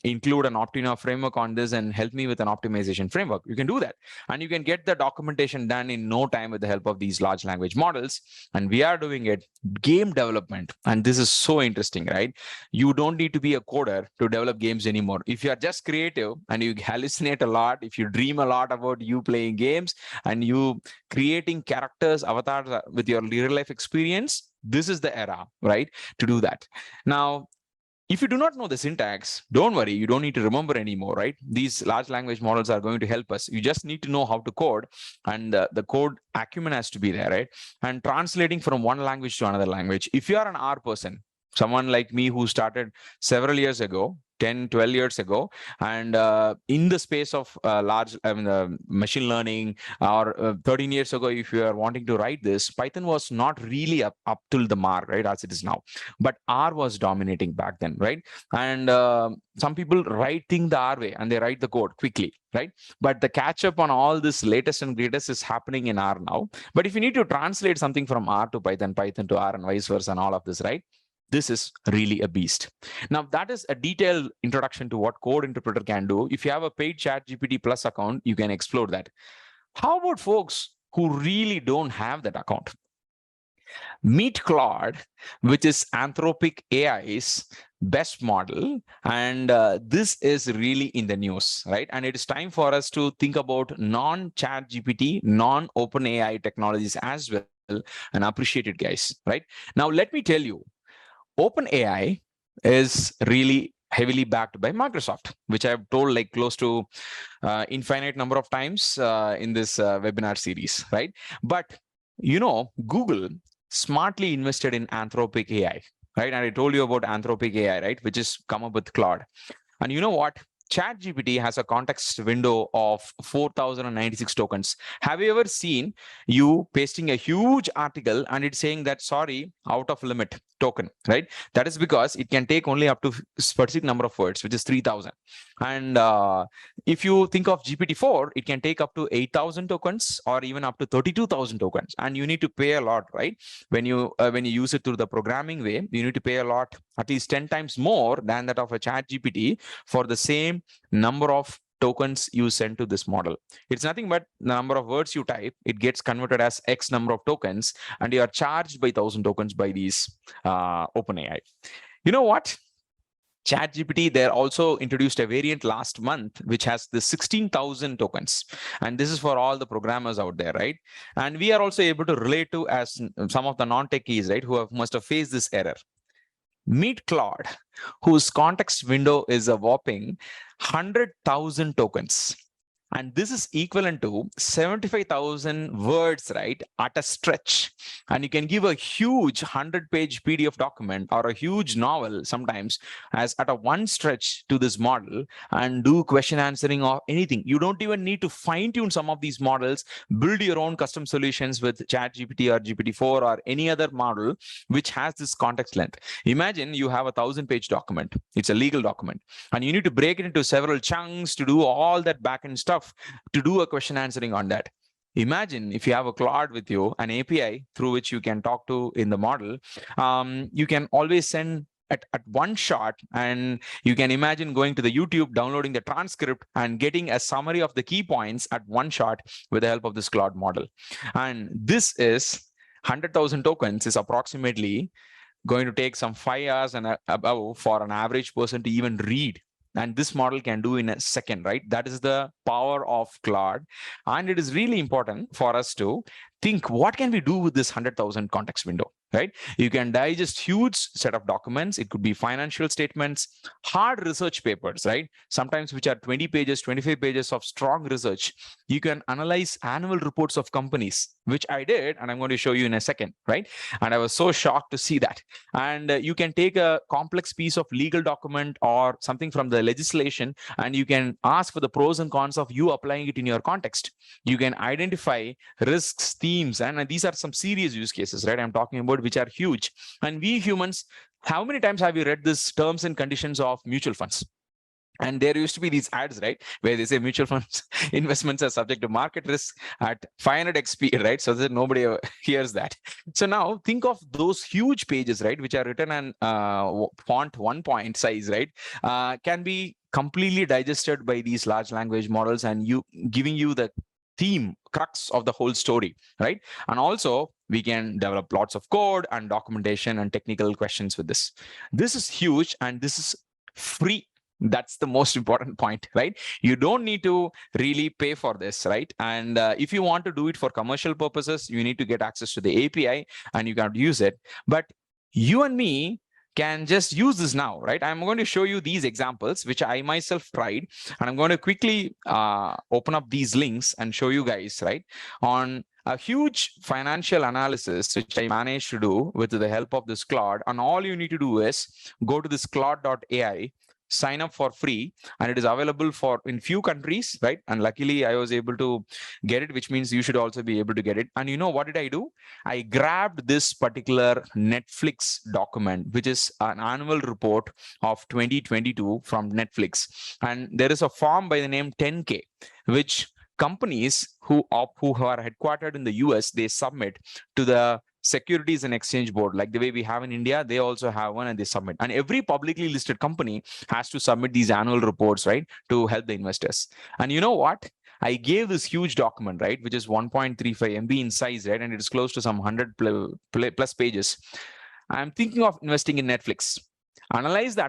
include an Optina framework on this and help me with an optimization framework? You can do that. And you can get the documentation done in no time with the help of these large language models. And we are doing it game development. And this is so interesting, right? You don't need to be a coder to develop games anymore. If you are just creative and you hallucinate a lot, if you dream a lot about you playing games, and and you creating characters, avatars with your real life experience, this is the era, right, to do that. Now, if you do not know the syntax, don't worry, you don't need to remember anymore, right? These large language models are going to help us. You just need to know how to code, and the code acumen has to be there, right? And translating from one language to another language. If you are an R person, someone like me who started several years ago, 10, 12 years ago, and in the space of machine learning, or 13 years ago, if you are wanting to write this, Python was not really up till the mark, right, as it is now. But R was dominating back then, right? And some people writing the R way, and they write the code quickly, right? But the catch up on all this latest and greatest is happening in R now. But if you need to translate something from R to Python, Python to R, and vice versa, and all of this, right? This is really a beast. Now, that is a detailed introduction to what Code Interpreter can do. If you have a paid ChatGPT Plus account, you can explore that. How about folks who really don't have that account? Meet Claude, which is Anthropic AI's best model, and this is really in the news, right? And it is time for us to think about non-ChatGPT, non-OpenAI technologies as well, and appreciate it, guys, right? Now, let me tell you, OpenAI is really heavily backed by Microsoft, which I've told like close to infinite number of times in this webinar series, right? But Google smartly invested in Anthropic AI, right? And I told you about Anthropic AI, right, which is come up with Claude. And you know what? ChatGPT has a context window of 4,096 tokens. Have you ever seen you pasting a huge article and it's saying that, sorry, out of limit token, right? That is because it can take only up to specific number of words, which is 3,000. And if you think of GPT-4, it can take up to 8,000 tokens or even up to 32,000 tokens. And you need to pay a lot, right? When you use it through the programming way, you need to pay a lot, at least 10 times more than that of a ChatGPT for the same number of tokens you send to this model. It's nothing but the number of words you type, it gets converted as X number of tokens, and you are charged by 1,000 tokens by these OpenAI. You know what? ChatGPT, they also introduced a variant last month, which has the 16,000 tokens. And this is for all the programmers out there, right? And we are also able to relate to as some of the non-techies, right, who must have faced this error. Meet Claude, whose context window is a whopping 100,000 tokens. And this is equivalent to 75,000 words, right, at a stretch. And you can give a huge 100-page PDF document or a huge novel sometimes as at a one stretch to this model and do question answering or anything. You don't even need to fine-tune some of these models, build your own custom solutions with ChatGPT or GPT-4 or any other model which has this context length. Imagine you have a 1,000-page document. It's a legal document. And you need to break it into several chunks to do all that back-end stuff to do a question answering on that. Imagine if you have a Claude with you, an API through which you can talk to in the model, you can always send at one shot, and you can imagine going to the YouTube, downloading the transcript and getting a summary of the key points at one shot with the help of this Claude model. And this is 100,000 tokens is approximately going to take some 5 hours and above for an average person to even read. And this model can do in a second, right? That is the power of Claude. And it is really important for us to think, what can we do with this 100,000 context window, right? You can digest huge set of documents. It could be financial statements, hard research papers, right? Sometimes which are 20 pages, 25 pages of strong research. You can analyze annual reports of companies, which I did, and I'm going to show you in a second, right? And I was so shocked to see that. And you can take a complex piece of legal document or something from the legislation, and you can ask for the pros and cons of you applying it in your context. You can identify risks, themes, and these are some serious use cases, right? I'm talking about which are huge. And we humans, how many times have you read this terms and conditions of mutual funds? And there used to be these ads, right, where they say mutual funds investments are subject to market risk at 500 XP, right? So that nobody hears that. So now think of those huge pages, right, which are written on font 1 point size, right, can be completely digested by these large language models and you giving you the theme crux of the whole story, right? And also we can develop lots of code and documentation and technical questions with this. This is huge, and this is free That's the most important point, right? You don't need to really pay for this, right? And if you want to do it for commercial purposes, you need to get access to the API and you can use it. But you and me can just use this now, right? I'm going to show you these examples, which I myself tried, and I'm going to quickly open up these links and show you guys, right? On a huge financial analysis, which I managed to do with the help of this Claude. And all you need to do is go to this Claude.ai, sign up for free, and it is available for in few countries, right? And luckily I was able to get it, which means you should also be able to get it. And you know what did I do? I grabbed this particular Netflix document, which is an annual report of 2022 from Netflix, and there is a form by the name 10K, which companies who are headquartered in the US, they submit to the Securities and Exchange Board, like the way we have in India. They also have one, and they submit. And every publicly listed company has to submit these annual reports, right, to help the investors. And you know what? I gave this huge document, right, which is 1.35 MB in size, right, and it is close to some 100 plus pages. I'm thinking of investing in Netflix. Analyze the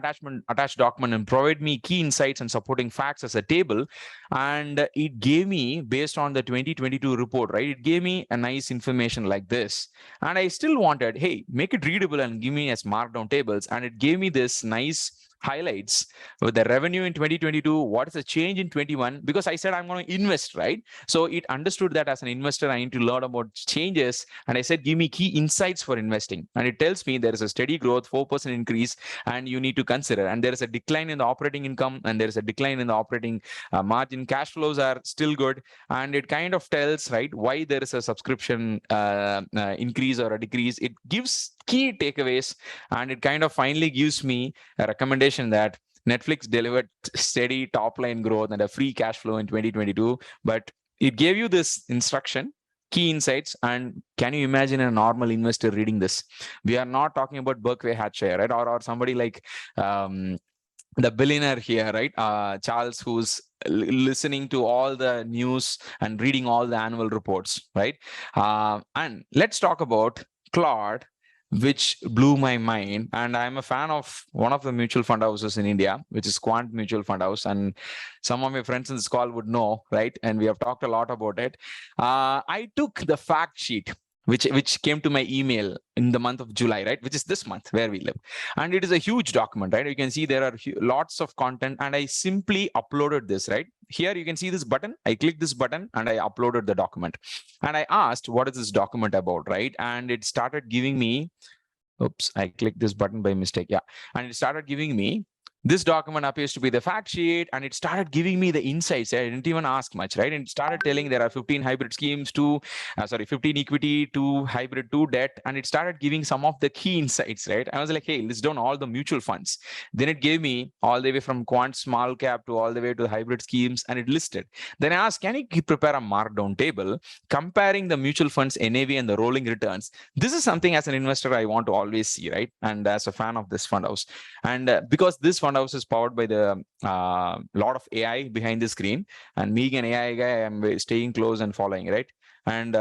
attached document and provide me key insights and supporting facts as a table. And it gave me, based on the 2022 report, right, it gave me a nice information like this. And I still wanted, hey, make it readable and give me as markdown tables. And it gave me this nice highlights with the revenue in 2022, what is the change in 21, because I said I'm going to invest, right? So it understood that as an investor, I need to learn about changes. And I said, give me key insights for investing. And it tells me there is a steady growth, 4% increase, and you need to consider. And there is a decline in the operating income, and there is a decline in the operating margin. Cash flows are still good. And it kind of tells, right, why there is a subscription increase or a decrease. It gives key takeaways, and it kind of finally gives me a recommendation that Netflix delivered steady top line growth and a free cash flow in 2022. But it gave you this instruction, key insights. And can you imagine a normal investor reading this? We are not talking about Berkshire Hathaway, right? Or somebody like the billionaire here, right? Charles, who's listening to all the news and reading all the annual reports, right? And let's talk about Claude, which blew my mind. And I'm a fan of one of the mutual fund houses in India, which is Quant Mutual Fund House. And some of my friends in this call would know, right? And we have talked a lot about it. I took the fact sheet, which came to my email in the month of July, right? Which is this month where we live. And it is a huge document, right? You can see there are lots of content, and I simply uploaded this, right? Here you can see this button. I clicked this button and I uploaded the document. And I asked, what is this document about, right? And it started giving me, oops, I clicked this button by mistake. Yeah. And it started giving me, this document appears to be the fact sheet, and it started giving me the insights. I didn't even ask much, right? And it started telling there are 15 hybrid schemes, 15 equity, 2 hybrid, 2 debt, and it started giving some of the key insights, right? I was like, hey, list down all the mutual funds. Then it gave me all the way from quant small cap to all the way to the hybrid schemes, and it listed. Then I asked, can you prepare a markdown table comparing the mutual funds NAV and the rolling returns? This is something as an investor I want to always see, right? And as a fan of this fund house, and because this fund house is powered by the lot of AI behind the screen, and being an AI guy, I'm staying close and following, right? And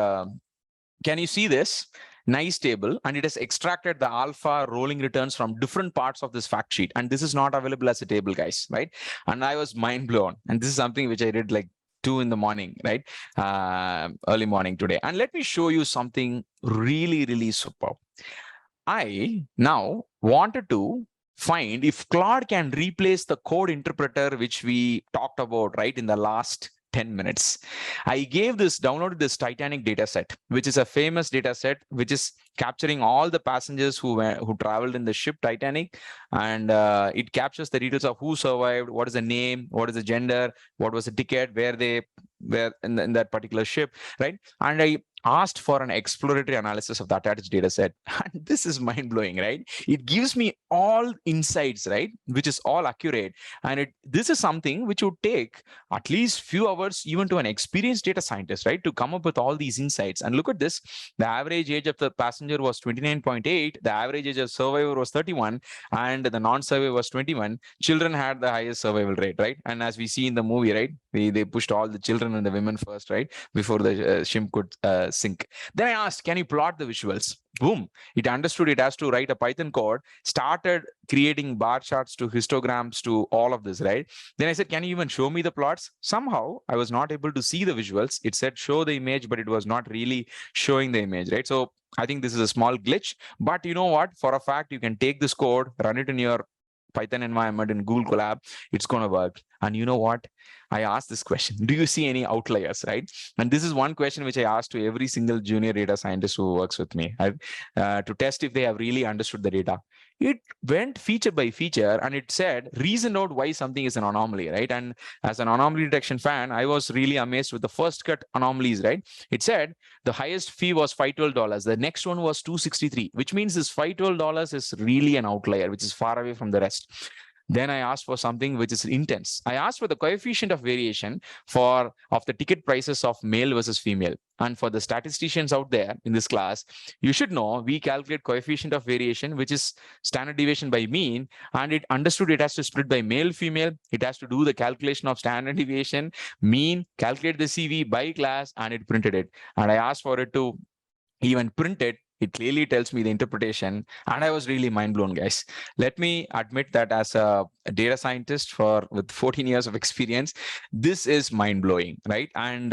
can you see this nice table? And it has extracted the alpha rolling returns from different parts of this fact sheet, and this is not available as a table, guys, right? And I was mind blown. And this is something which I did like 2 in the morning, right? Early morning today. And let me show you something really, really superb. I now wanted to find if Claude can replace the code interpreter, which we talked about, right, in the last 10 minutes. I downloaded this Titanic data set, which is a famous data set, which is capturing all the passengers who traveled in the ship Titanic. And it captures the details of who survived, what is the name, what is the gender, what was the ticket, where they were in that particular ship, right? And I asked for an exploratory analysis of the attached data set. And this is mind-blowing, right? It gives me all insights, right? Which is all accurate. And this is something which would take at least few hours, even to an experienced data scientist, right? To come up with all these insights. And look at this. The average age of the passenger was 29.8. The average age of survivor was 31. And the non-survivor was 21. Children had the highest survival rate, right? And as we see in the movie, right? They pushed all the children and the women first, right? Before the ship could sync. Then I asked, can you plot the visuals? Boom, it understood it has to write a Python code, started creating bar charts to histograms to all of this, right? Then I said, can you even show me the plots? Somehow I was not able to see the visuals. It said show the image, but it was not really showing the image, right? So I think this is a small glitch, but you know what? For a fact, you can take this code, run it in your Python environment in Google Colab, it's going to work. And you know what? I asked this question, do you see any outliers, right? And this is one question which I asked to every single junior data scientist who works with me, to test if they have really understood the data. It went feature by feature and it said, reason out why something is an anomaly, right? And as an anomaly detection fan, I was really amazed with the first cut anomalies, right? It said the highest fee was $512. The next one was $263, which means this $512 is really an outlier, which is far away from the rest. Then I asked for something which is intense. I asked for the coefficient of variation of the ticket prices of male versus female. And for the statisticians out there in this class, you should know we calculate coefficient of variation, which is standard deviation by mean, and it understood it has to split by male, female. It has to do the calculation of standard deviation, mean, calculate the CV by class, and it printed it. And I asked for it to even print it. It clearly tells me the interpretation, and I was really mind blown, guys. Let me admit that as a data scientist with 14 years of experience, this is mind blowing, right? And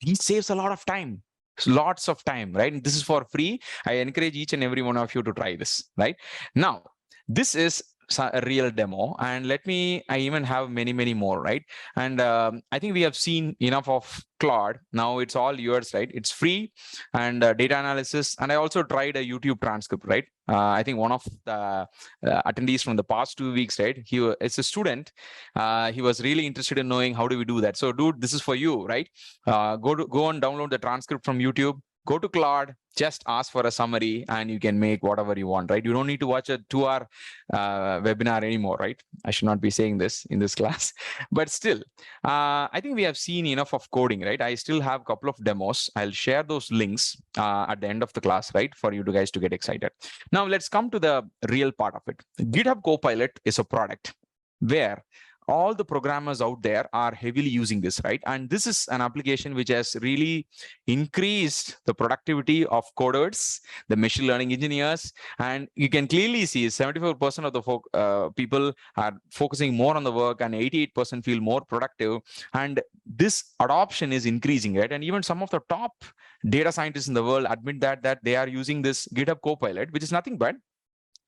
he saves a lot of time, lots of time, right? And this is for free. I encourage each and every one of you to try this, right? Now, this is a real demo, and I even have many more, right? And I think we have seen enough of Claude. Now it's all yours, right? It's free, and data analysis. And I also tried a YouTube transcript, right? I think one of the attendees from the past 2 weeks, right? It's a student. He was really interested in knowing how do we do that. So, dude, this is for you, right? Go and download the transcript from YouTube. Go to Claude, just ask for a summary, and you can make whatever you want, right? You don't need to watch a 2-hour webinar anymore, right? I should not be saying this in this class, but still, I think we have seen enough of coding, right? I still have a couple of demos. I'll share those links at the end of the class, right? For you guys to get excited. Now, let's come to the real part of it. GitHub CoPilot is a product where all the programmers out there are heavily using this, right? And this is an application which has really increased the productivity of coders, the machine learning engineers, and you can clearly see 74% of the people are focusing more on the work, and 88% feel more productive. And this adoption is increasing, right? And even some of the top data scientists in the world admit that they are using this GitHub Copilot, which is nothing but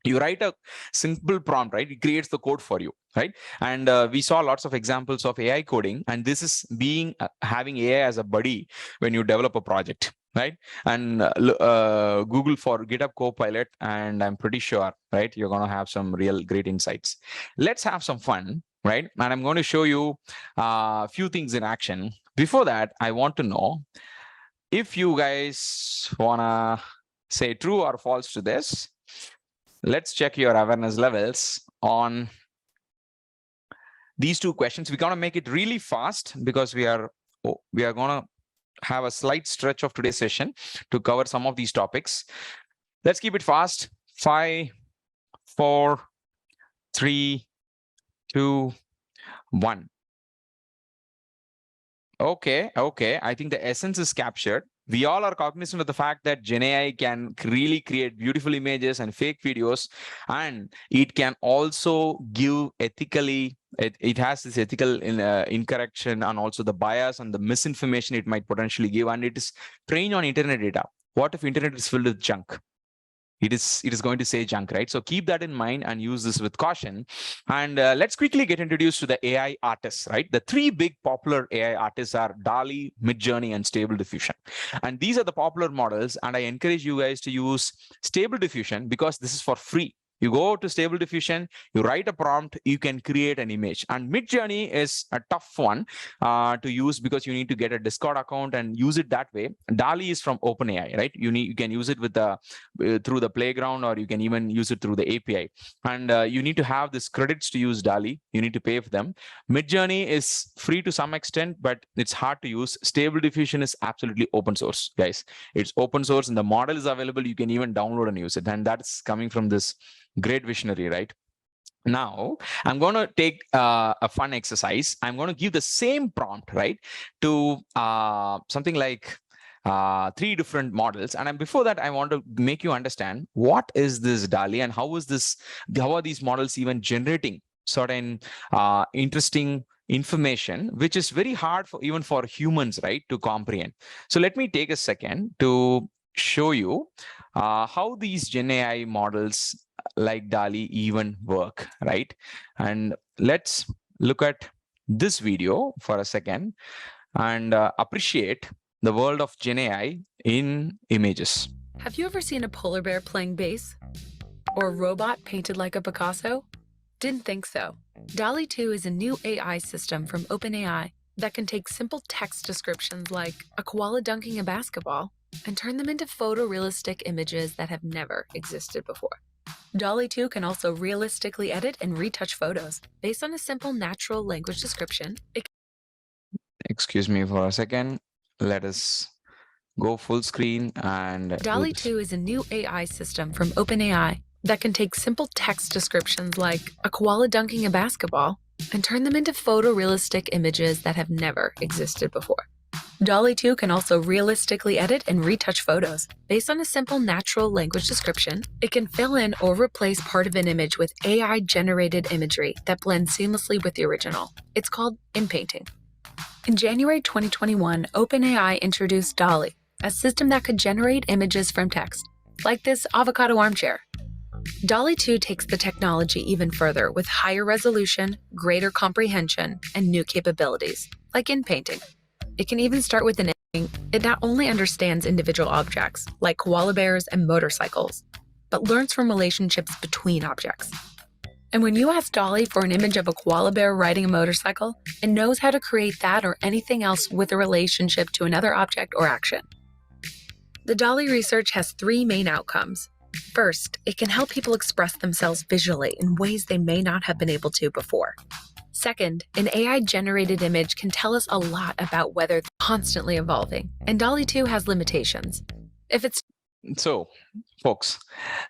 you write a simple prompt, right? It creates the code for you, right? And we saw lots of examples of AI coding, and this is having AI as a buddy when you develop a project, right? And Google for GitHub Copilot, and I'm pretty sure, right, you're going to have some real great insights. Let's have some fun, right? And I'm going to show you a few things in action. Before that, I want to know if you guys want to say true or false to this. Let's check your awareness levels on these two questions. We're going to make it really fast because we are going to have a slight stretch of today's session to cover some of these topics. Let's keep it fast. 5, 4, 3, 2, 1. Okay. I think the essence is captured. We all are cognizant of the fact that Gen AI can really create beautiful images and fake videos, and it can also give ethically, it has this ethical incorrection and also the bias and the misinformation it might potentially give, and it is trained on internet data. What if internet is filled with junk? It is going to say junk, right? So keep that in mind and use this with caution. And let's quickly get introduced to the AI artists, right? The 3 big popular AI artists are Dali, Midjourney, and Stable Diffusion. And these are the popular models. And I encourage you guys to use Stable Diffusion because this is for free. You go to Stable Diffusion, you write a prompt, you can create an image. And Midjourney is a tough one to use because you need to get a Discord account and use it that way. Dali is from OpenAI, right? You can use it with through the playground, or you can even use it through the API. And you need to have this credits to use Dali. You need to pay for them. Midjourney is free to some extent, but it's hard to use. Stable Diffusion is absolutely open source, guys. It's open source and the model is available. You can even download and use it. And that's coming from this great visionary, right? Now, I'm going to take a fun exercise. I'm going to give the same prompt, right, to something like three different models. And before that, I want to make you understand what is this Dali and how are these models even generating certain interesting information, which is very hard for even for humans, right, to comprehend. So let me take a second to show you how these Gen AI models like Dali even work, right? And let's look at this video for a second and appreciate the world of Gen AI in images. Have you ever seen a polar bear playing bass? Or a robot painted like a Picasso? Didn't think so. Dali 2 is a new AI system from OpenAI that can take simple text descriptions like a koala dunking a basketball and turn them into photorealistic images that have never existed before. Dali 2 can also realistically edit and retouch photos based on a simple natural language description. Excuse me for a second. Let us go full screen and Dali 2 is a new AI system from OpenAI that can take simple text descriptions like a koala dunking a basketball and turn them into photorealistic images that have never existed before. Dali 2 can also realistically edit and retouch photos. Based on a simple natural language description, it can fill in or replace part of an image with AI-generated imagery that blends seamlessly with the original. It's called inpainting. In January 2021, OpenAI introduced Dali, a system that could generate images from text, like this avocado armchair. Dali 2 takes the technology even further with higher resolution, greater comprehension, and new capabilities, like inpainting. It can even start with an image. It not only understands individual objects, like koala bears and motorcycles, but learns from relationships between objects. And when you ask Dali for an image of a koala bear riding a motorcycle, it knows how to create that or anything else with a relationship to another object or action. The Dali research has three main outcomes. First, it can help people express themselves visually in ways they may not have been able to before. Second, an AI-generated image can tell us a lot about whether they're constantly evolving, and Dali 2 has limitations. If it's So, folks,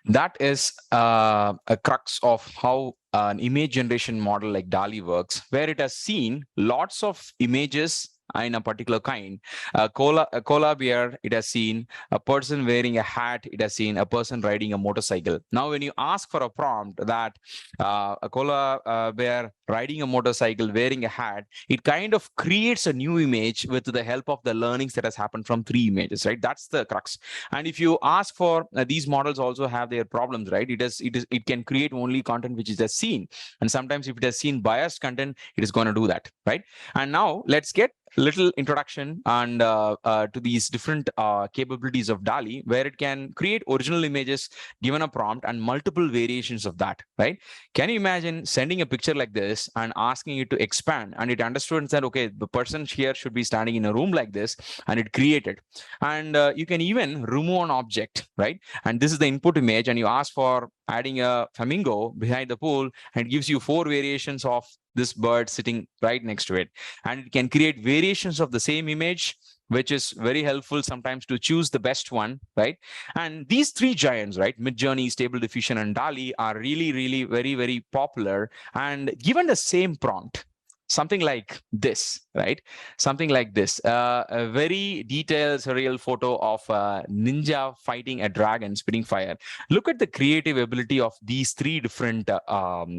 that is a crux of how an image generation model like Dali works, where it has seen lots of images in a particular kind. A koala bear, it has seen a person wearing a hat, it has seen a person riding a motorcycle. Now, when you ask for a prompt that a koala bear riding a motorcycle, wearing a hat, it kind of creates a new image with the help of the learnings that has happened from three images, right? That's the crux. And if you ask for these models also have their problems, right? It can create only content which is just seen, and sometimes if it has seen biased content, it is going to do that, right? And now let's get little introduction and to these different capabilities of Dali, where it can create original images given a prompt and multiple variations of that, right? Can you imagine sending a picture like this and asking it to expand, and it understood and said, okay, the person here should be standing in a room like this, and it created. And you can even remove an object, right? And this is the input image, and you ask for adding a flamingo behind the pool, and it gives you 4 variations of this bird sitting right next to it. And it can create variations of the same image, which is very helpful sometimes to choose the best one, right? And these three giants, right, Midjourney, Stable Diffusion, and Dali, are really, really very, very popular. And given the same prompt, something like this, right? Something like this, a very detailed surreal photo of a ninja fighting a dragon spitting fire. Look at the creative ability of these three different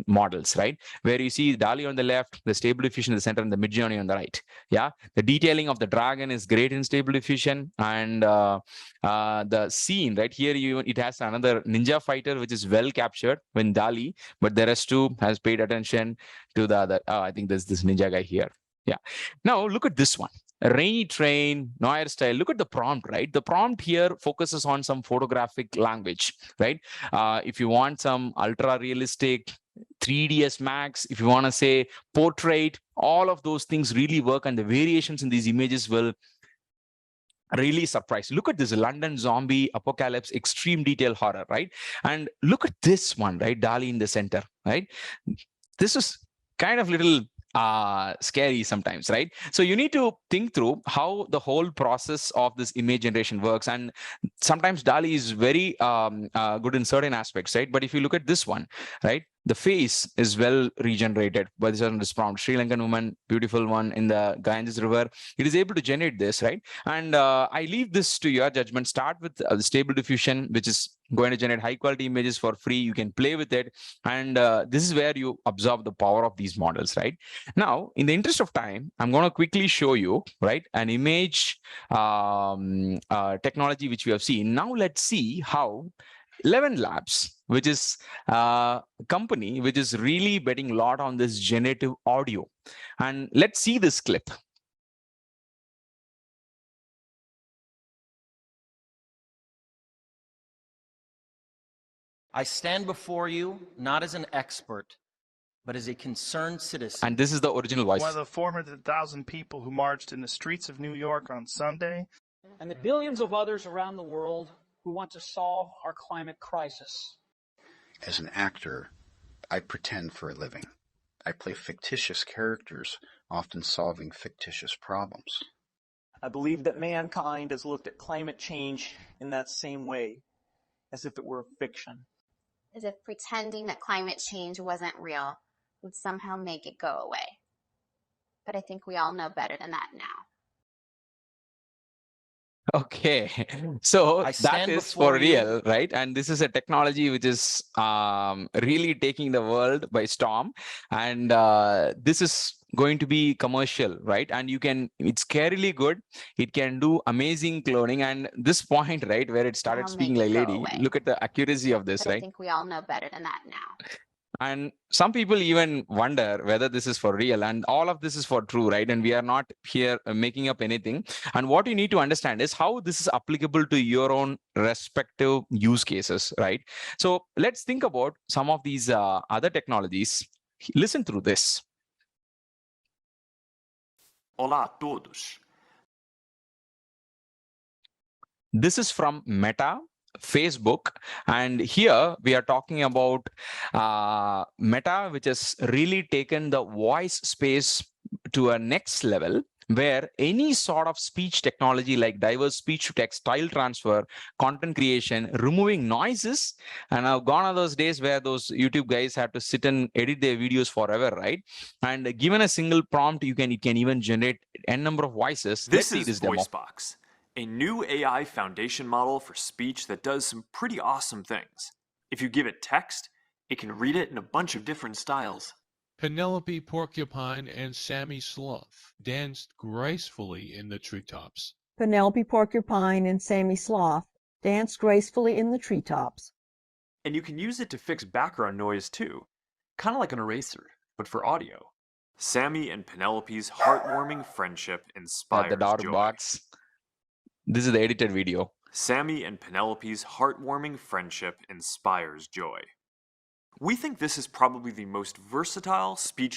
models, right? Where you see Dali on the left, the Stable Diffusion in the center, and the Midjourney on the right. Yeah, the detailing of the dragon is great in Stable Diffusion, and the scene right here, it has another ninja fighter which is well captured when Dali, but the rest too has paid attention to the other. I think there's this ninja guy here. Yeah. Now look at this one. A rainy train, noir style. Look at the prompt, right? The prompt here focuses on some photographic language, right? If you want some ultra realistic 3ds max, if you want to say portrait, all of those things really work, and the variations in these images will really surprise. Look at this London zombie apocalypse, extreme detail horror, right? And look at this one, right? Dali in the center, right? This is kind of little scary sometimes, right? So you need to think through how the whole process of this image generation works. And sometimes Dali is very good in certain aspects, right? But if you look at this one, right? The face is well regenerated by this prompt. Sri Lankan woman, beautiful one in the Ganges River. It is able to generate this, right? And I leave this to your judgment. Start with the stable diffusion, which is going to generate high quality images for free. You can play with it. And this is where you absorb the power of these models, right? Now, in the interest of time, I'm going to quickly show you, right, an image technology which we have seen. Now, let's see how 11 Labs, which is a company which is really betting a lot on this generative audio. And let's see this clip. I stand before you not as an expert, but as a concerned citizen. And this is the original voice. One of the 400,000 people who marched in the streets of New York on Sunday. And the billions of others around the world who want to solve our climate crisis. As an actor, I pretend for a living. I play fictitious characters, often solving fictitious problems. I believe that mankind has looked at climate change in that same way, as if it were a fiction. As if pretending that climate change wasn't real would somehow make it go away. But I think we all know better than that now. Okay, so I that stand is before for you. real, right? And this is a technology which is really taking the world by storm. And this is going to be commercial, right? And you can, it's scarily good. It can do amazing cloning. And this point, right, where it started I'll speaking make like it go lady, away. look at the accuracy of this, But I right? think we all know better than that now. And some people even wonder whether this is for real, and all of this is for true, right? And we are not here making up anything. And what you need to understand is how this is applicable to your own respective use cases, right? So let's think about some of these other technologies. Listen through this. Hola a todos. This is from Meta, Facebook, and here we are talking about Meta, which has really taken the voice space to a next level, where any sort of speech technology like diverse speech to text, style transfer, content creation, removing noises, and I've gone on those days where those YouTube guys have to sit and edit their videos forever, right? And given a single prompt, it can even generate n number of voices. Let's This see is this demo. VoiceBox, a new AI foundation model for speech that does some pretty awesome things. If you give it text, it can read it in a bunch of different styles. Penelope Porcupine and Sammy Sloth danced gracefully in the treetops. Penelope Porcupine and Sammy Sloth danced gracefully in the treetops. And you can use it to fix background noise too, kind of like an eraser, but for audio. Sammy and Penelope's heartwarming friendship inspires The dark joy. box. This is the edited video. Sammy and Penelope's heartwarming friendship inspires joy. We think this is probably the most versatile speech.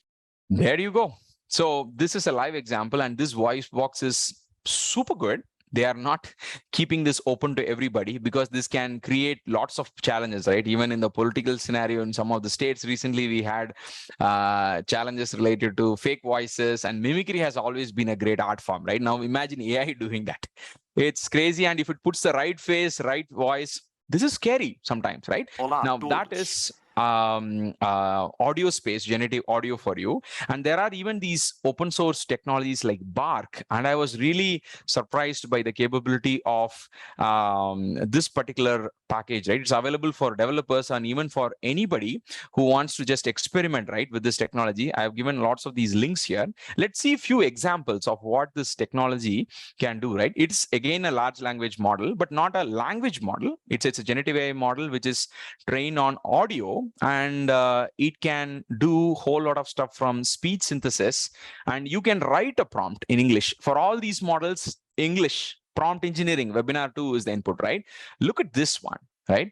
There you go. So this is a live example, and this voice box is super good. They are not keeping this open to everybody because this can create lots of challenges, right? Even in the political scenario in some of the states recently, we had challenges related to fake voices, and mimicry has always been a great art form, right? Now imagine AI doing that. It's crazy. And if it puts the right face, right voice, this is scary sometimes, right? Hola, Now todos. that is audio space, generative audio for you. And there are even these open source technologies like Bark. And I was really surprised by the capability of this particular package, right? It's available for developers and even for anybody who wants to just experiment, right, with this technology. I have given lots of these links here. Let's see a few examples of what this technology can do, right? It's again a large language model, but not a language model. It's a generative AI model, which is trained on audio, and it can do a whole lot of stuff from speech synthesis. And you can write a prompt in English. For all these models, English, prompt engineering, webinar 2 is the input, right? Look at this one, right?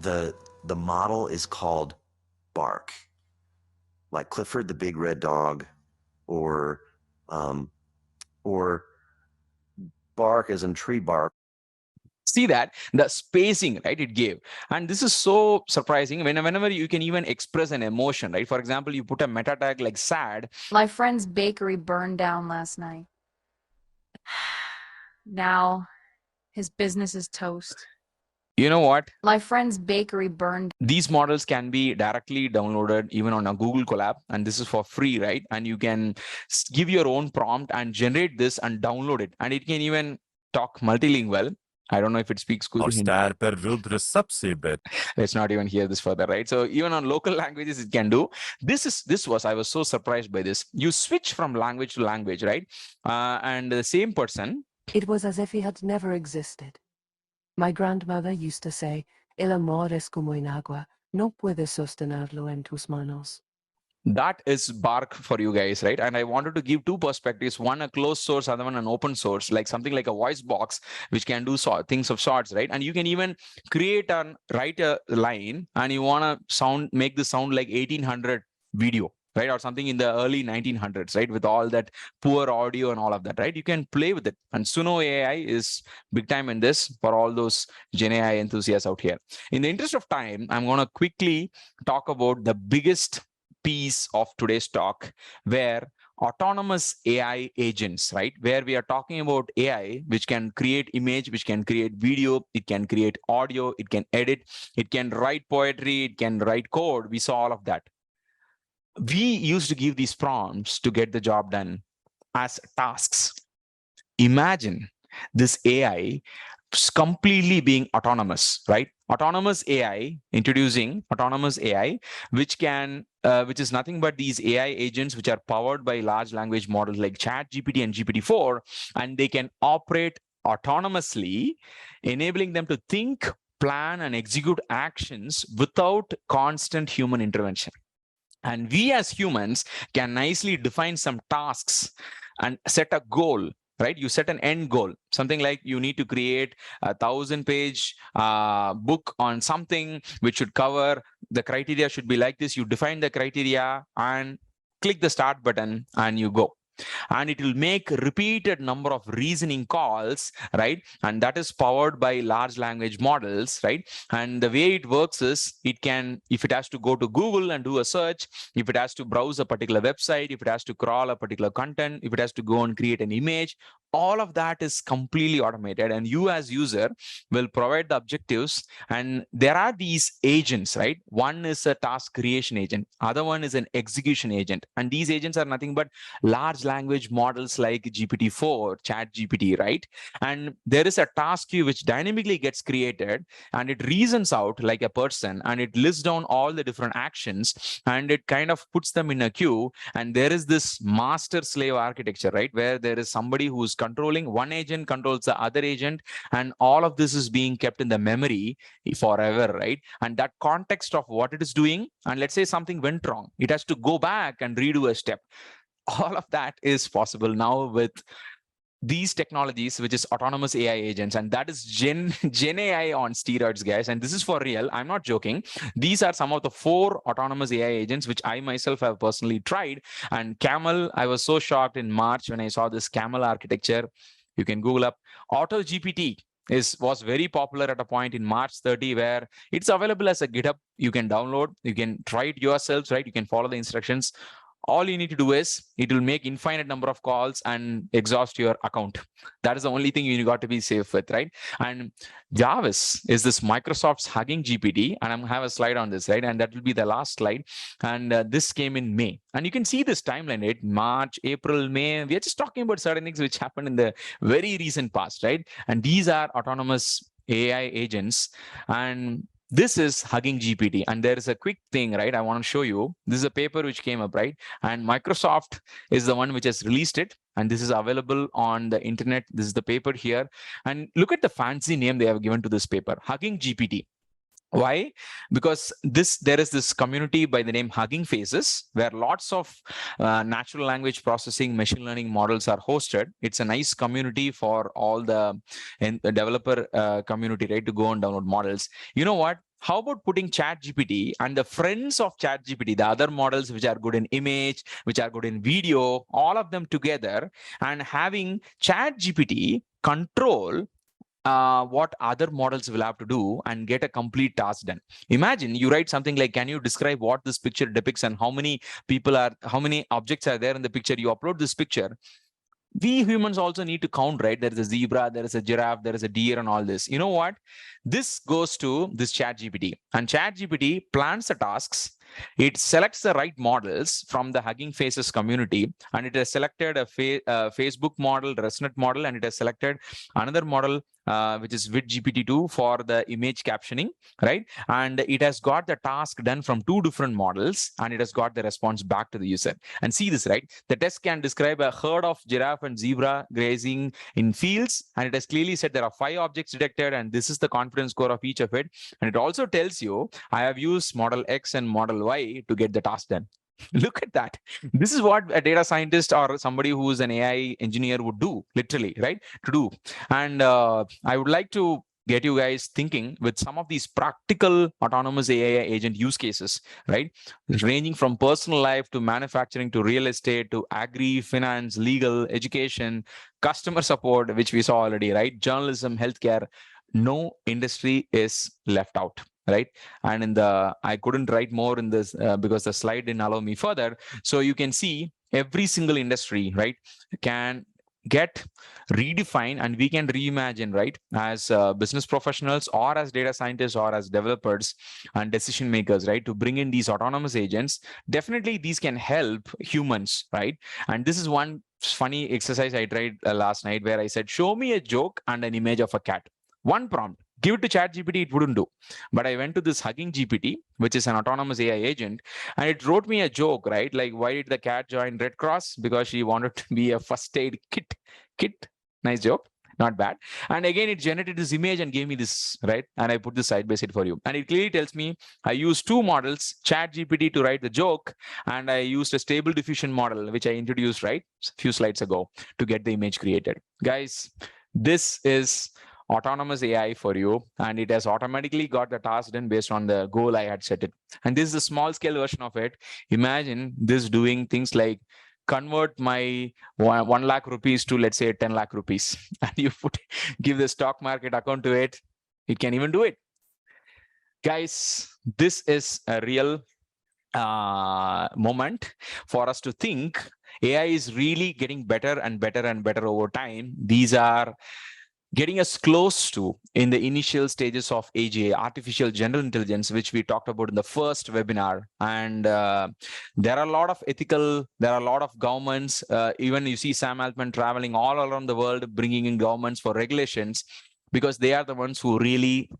The model is called Bark, like Clifford the Big Red Dog, or bark as in tree bark. See that the spacing, right, it gave. And this is so surprising whenever you can even express an emotion, right? For example, you put a meta tag like sad. My friend's bakery burned down last night. Now his business is toast. You know what? My friend's bakery burned. These models can be directly downloaded even on a Google Colab, and this is for free, right? And you can give your own prompt and generate this and download it. And it can even talk multilingual. I don't know if it speaks good. Let's not even hear this further, right? So even on local languages, it can do. I was so surprised by this. You switch from language to language, right? And the same person. It was as if he had never existed. My grandmother used to say, El amor es como en agua, no puedes sostenerlo en tus manos. That is Bark for you guys, right? And I wanted to give two perspectives, one a closed source, other one an open source, like something like a voice box, which can do things of sorts, right? And you can even write a line and you want to make this sound like 1800 video, right? Or something in the early 1900s, right? With all that poor audio and all of that, right? You can play with it. And Suno AI is big time in this for all those Gen AI enthusiasts out here. In the interest of time, I'm going to quickly talk about the biggest piece of today's talk, where autonomous AI agents, right? Where we are talking about AI, which can create image, which can create video, it can create audio, it can edit, it can write poetry, it can write code. We saw all of that. We used to give these prompts to get the job done as tasks. Imagine this AI completely being autonomous, right? Autonomous AI, introducing autonomous AI, which is nothing but these AI agents which are powered by large language models like ChatGPT and GPT-4, and they can operate autonomously, enabling them to think, plan, and execute actions without constant human intervention. And we as humans can nicely define some tasks and set a goal, right? You set an end goal, something like you need to create a 1,000-page book on something which should cover, the criteria should be like this. You define the criteria and click the start button and you go. And it will make repeated number of reasoning calls, right? And that is powered by large language models, right? And the way it works is, it can, if it has to go to Google and do a search, if it has to browse a particular website, if it has to crawl a particular content, if it has to go and create an image, all of that is completely automated, and you as user will provide the objectives. And there are these agents, right? One is a task creation agent, other one is an execution agent, and these agents are nothing but large language models like GPT-4, ChatGPT, right? And there is a task queue which dynamically gets created, and it reasons out like a person, and it lists down all the different actions, and it kind of puts them in a queue. And there is this master slave architecture, right? Where there is somebody who's controlling, one agent controls the other agent, and all of this is being kept in the memory forever, right? And that context of what it is doing, and let's say something went wrong, it has to go back and redo a step. All of that is possible now with these technologies, which is autonomous AI agents, and that is Gen AI on steroids, guys. And this is for real. I'm not joking. These are some of the 4 autonomous AI agents which I myself have personally tried. And Camel, I was so shocked in March when I saw this Camel architecture. You can Google up. Auto GPT was very popular at a point in March 30, where it's available as a GitHub. You can download, you can try it yourselves, right? You can follow the instructions. All you need to do is, it will make infinite number of calls and exhaust your account. That is the only thing you got to be safe with, right? And Jarvis is this Microsoft's Hugging GPT, and I'm going to have a slide on this, right? And that will be the last slide. And this came in May. And you can see this timeline, right? March, April, May. We are just talking about certain things which happened in the very recent past, right? And these are autonomous AI agents. And this is Hugging GPT, and there is a quick thing, right? I want to show you. This is a paper which came up, right? And Microsoft is the one which has released it, and this is available on the internet. This is the paper here, and look at the fancy name they have given to this paper, Hugging GPT. Why? Because there is this community by the name Hugging Faces, where lots of natural language processing machine learning models are hosted. It's a nice community for all the developer community, right, to go and download models. You know what? How about putting ChatGPT and the friends of ChatGPT, the other models which are good in image, which are good in video, all of them together, and having ChatGPT control what other models will have to do and get a complete task done. Imagine you write something like, can you describe what this picture depicts and how many objects are there in the picture? You upload this picture. we humans also need to count, right? There is a zebra, there is a giraffe, there is a deer, and all this. You know what? This goes to this ChatGPT, and ChatGPT plans the tasks. It selects the right models from the Hugging Faces community, and it has selected a Facebook model, ResNet model, and it has selected another model, which is with GPT-2 for the image captioning, right? And it has got the task done from 2 different models, and it has got the response back to the user. And see this, right? The test can describe a herd of giraffe and zebra grazing in fields, and it has clearly said there are 5 objects detected, and this is the confidence score of each of it. And it also tells you, I have used model X and model Y to get the task done. Look at that. This is what a data scientist or somebody who is an AI engineer would do, literally, right? To do. And I would like to get you guys thinking with some of these practical autonomous AI agent use cases, right? Ranging from personal life to manufacturing to real estate to agri, finance, legal, education, customer support, which we saw already, right? Journalism, healthcare. No industry is left out, right? And in the, I couldn't write more in this because the slide didn't allow me further. So you can see every single industry, right, can get redefined, and we can reimagine, right, as business professionals or as data scientists or as developers and decision makers, right, to bring in these autonomous agents. Definitely these can help humans, right? And this is one funny exercise I tried last night, where I said, show me a joke and an image of a cat. One prompt, give it to ChatGPT, it wouldn't do. But I went to this Hugging GPT, which is an autonomous AI agent, and it wrote me a joke, right? Like, why did the cat join Red Cross? Because she wanted to be a first aid kit. Nice joke. Not bad. And again, it generated this image and gave me this, right? And I put this side by side for you. And it clearly tells me I used 2 models, ChatGPT to write the joke, and I used a stable diffusion model, which I introduced, right, a few slides ago, to get the image created. Guys, this is autonomous AI for you, and it has automatically got the task done based on the goal I had set it. And this is a small scale version of it. Imagine this doing things like convert my 1 lakh rupees to, let's say, 10 lakh rupees, and you give the stock market account to it, it can even do it. Guys, this is a real moment for us to think. AI is really getting better and better and better over time. These are getting us close to in the initial stages of AGI, artificial general intelligence, which we talked about in the first webinar. And there are a lot of there are a lot of governments, even you see Sam Altman traveling all around the world, bringing in governments for regulations, because they are the ones who really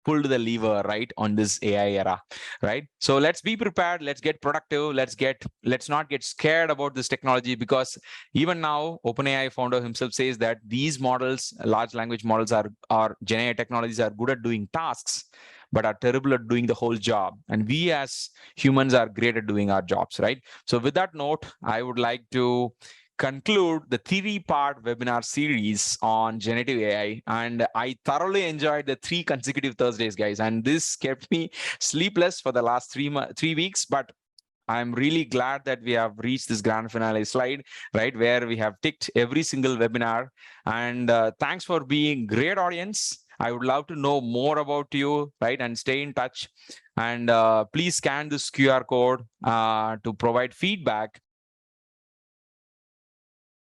pulled the lever, right, on this AI era, right? So let's be prepared. Let's get productive. Let's not get scared about this technology, because even now, OpenAI founder himself says that these models, large language models, are Gen AI technologies are good at doing tasks, but are terrible at doing the whole job. And we as humans are great at doing our jobs, right? So with that note, I would like to conclude the 3-part webinar series on generative AI. And I thoroughly enjoyed the 3 consecutive Thursdays, guys. And this kept me sleepless for the last 3 weeks. But I'm really glad that we have reached this grand finale slide, right, where we have ticked every single webinar. And thanks for being great audience. I would love to know more about you, right, and stay in touch. And please scan this QR code to provide feedback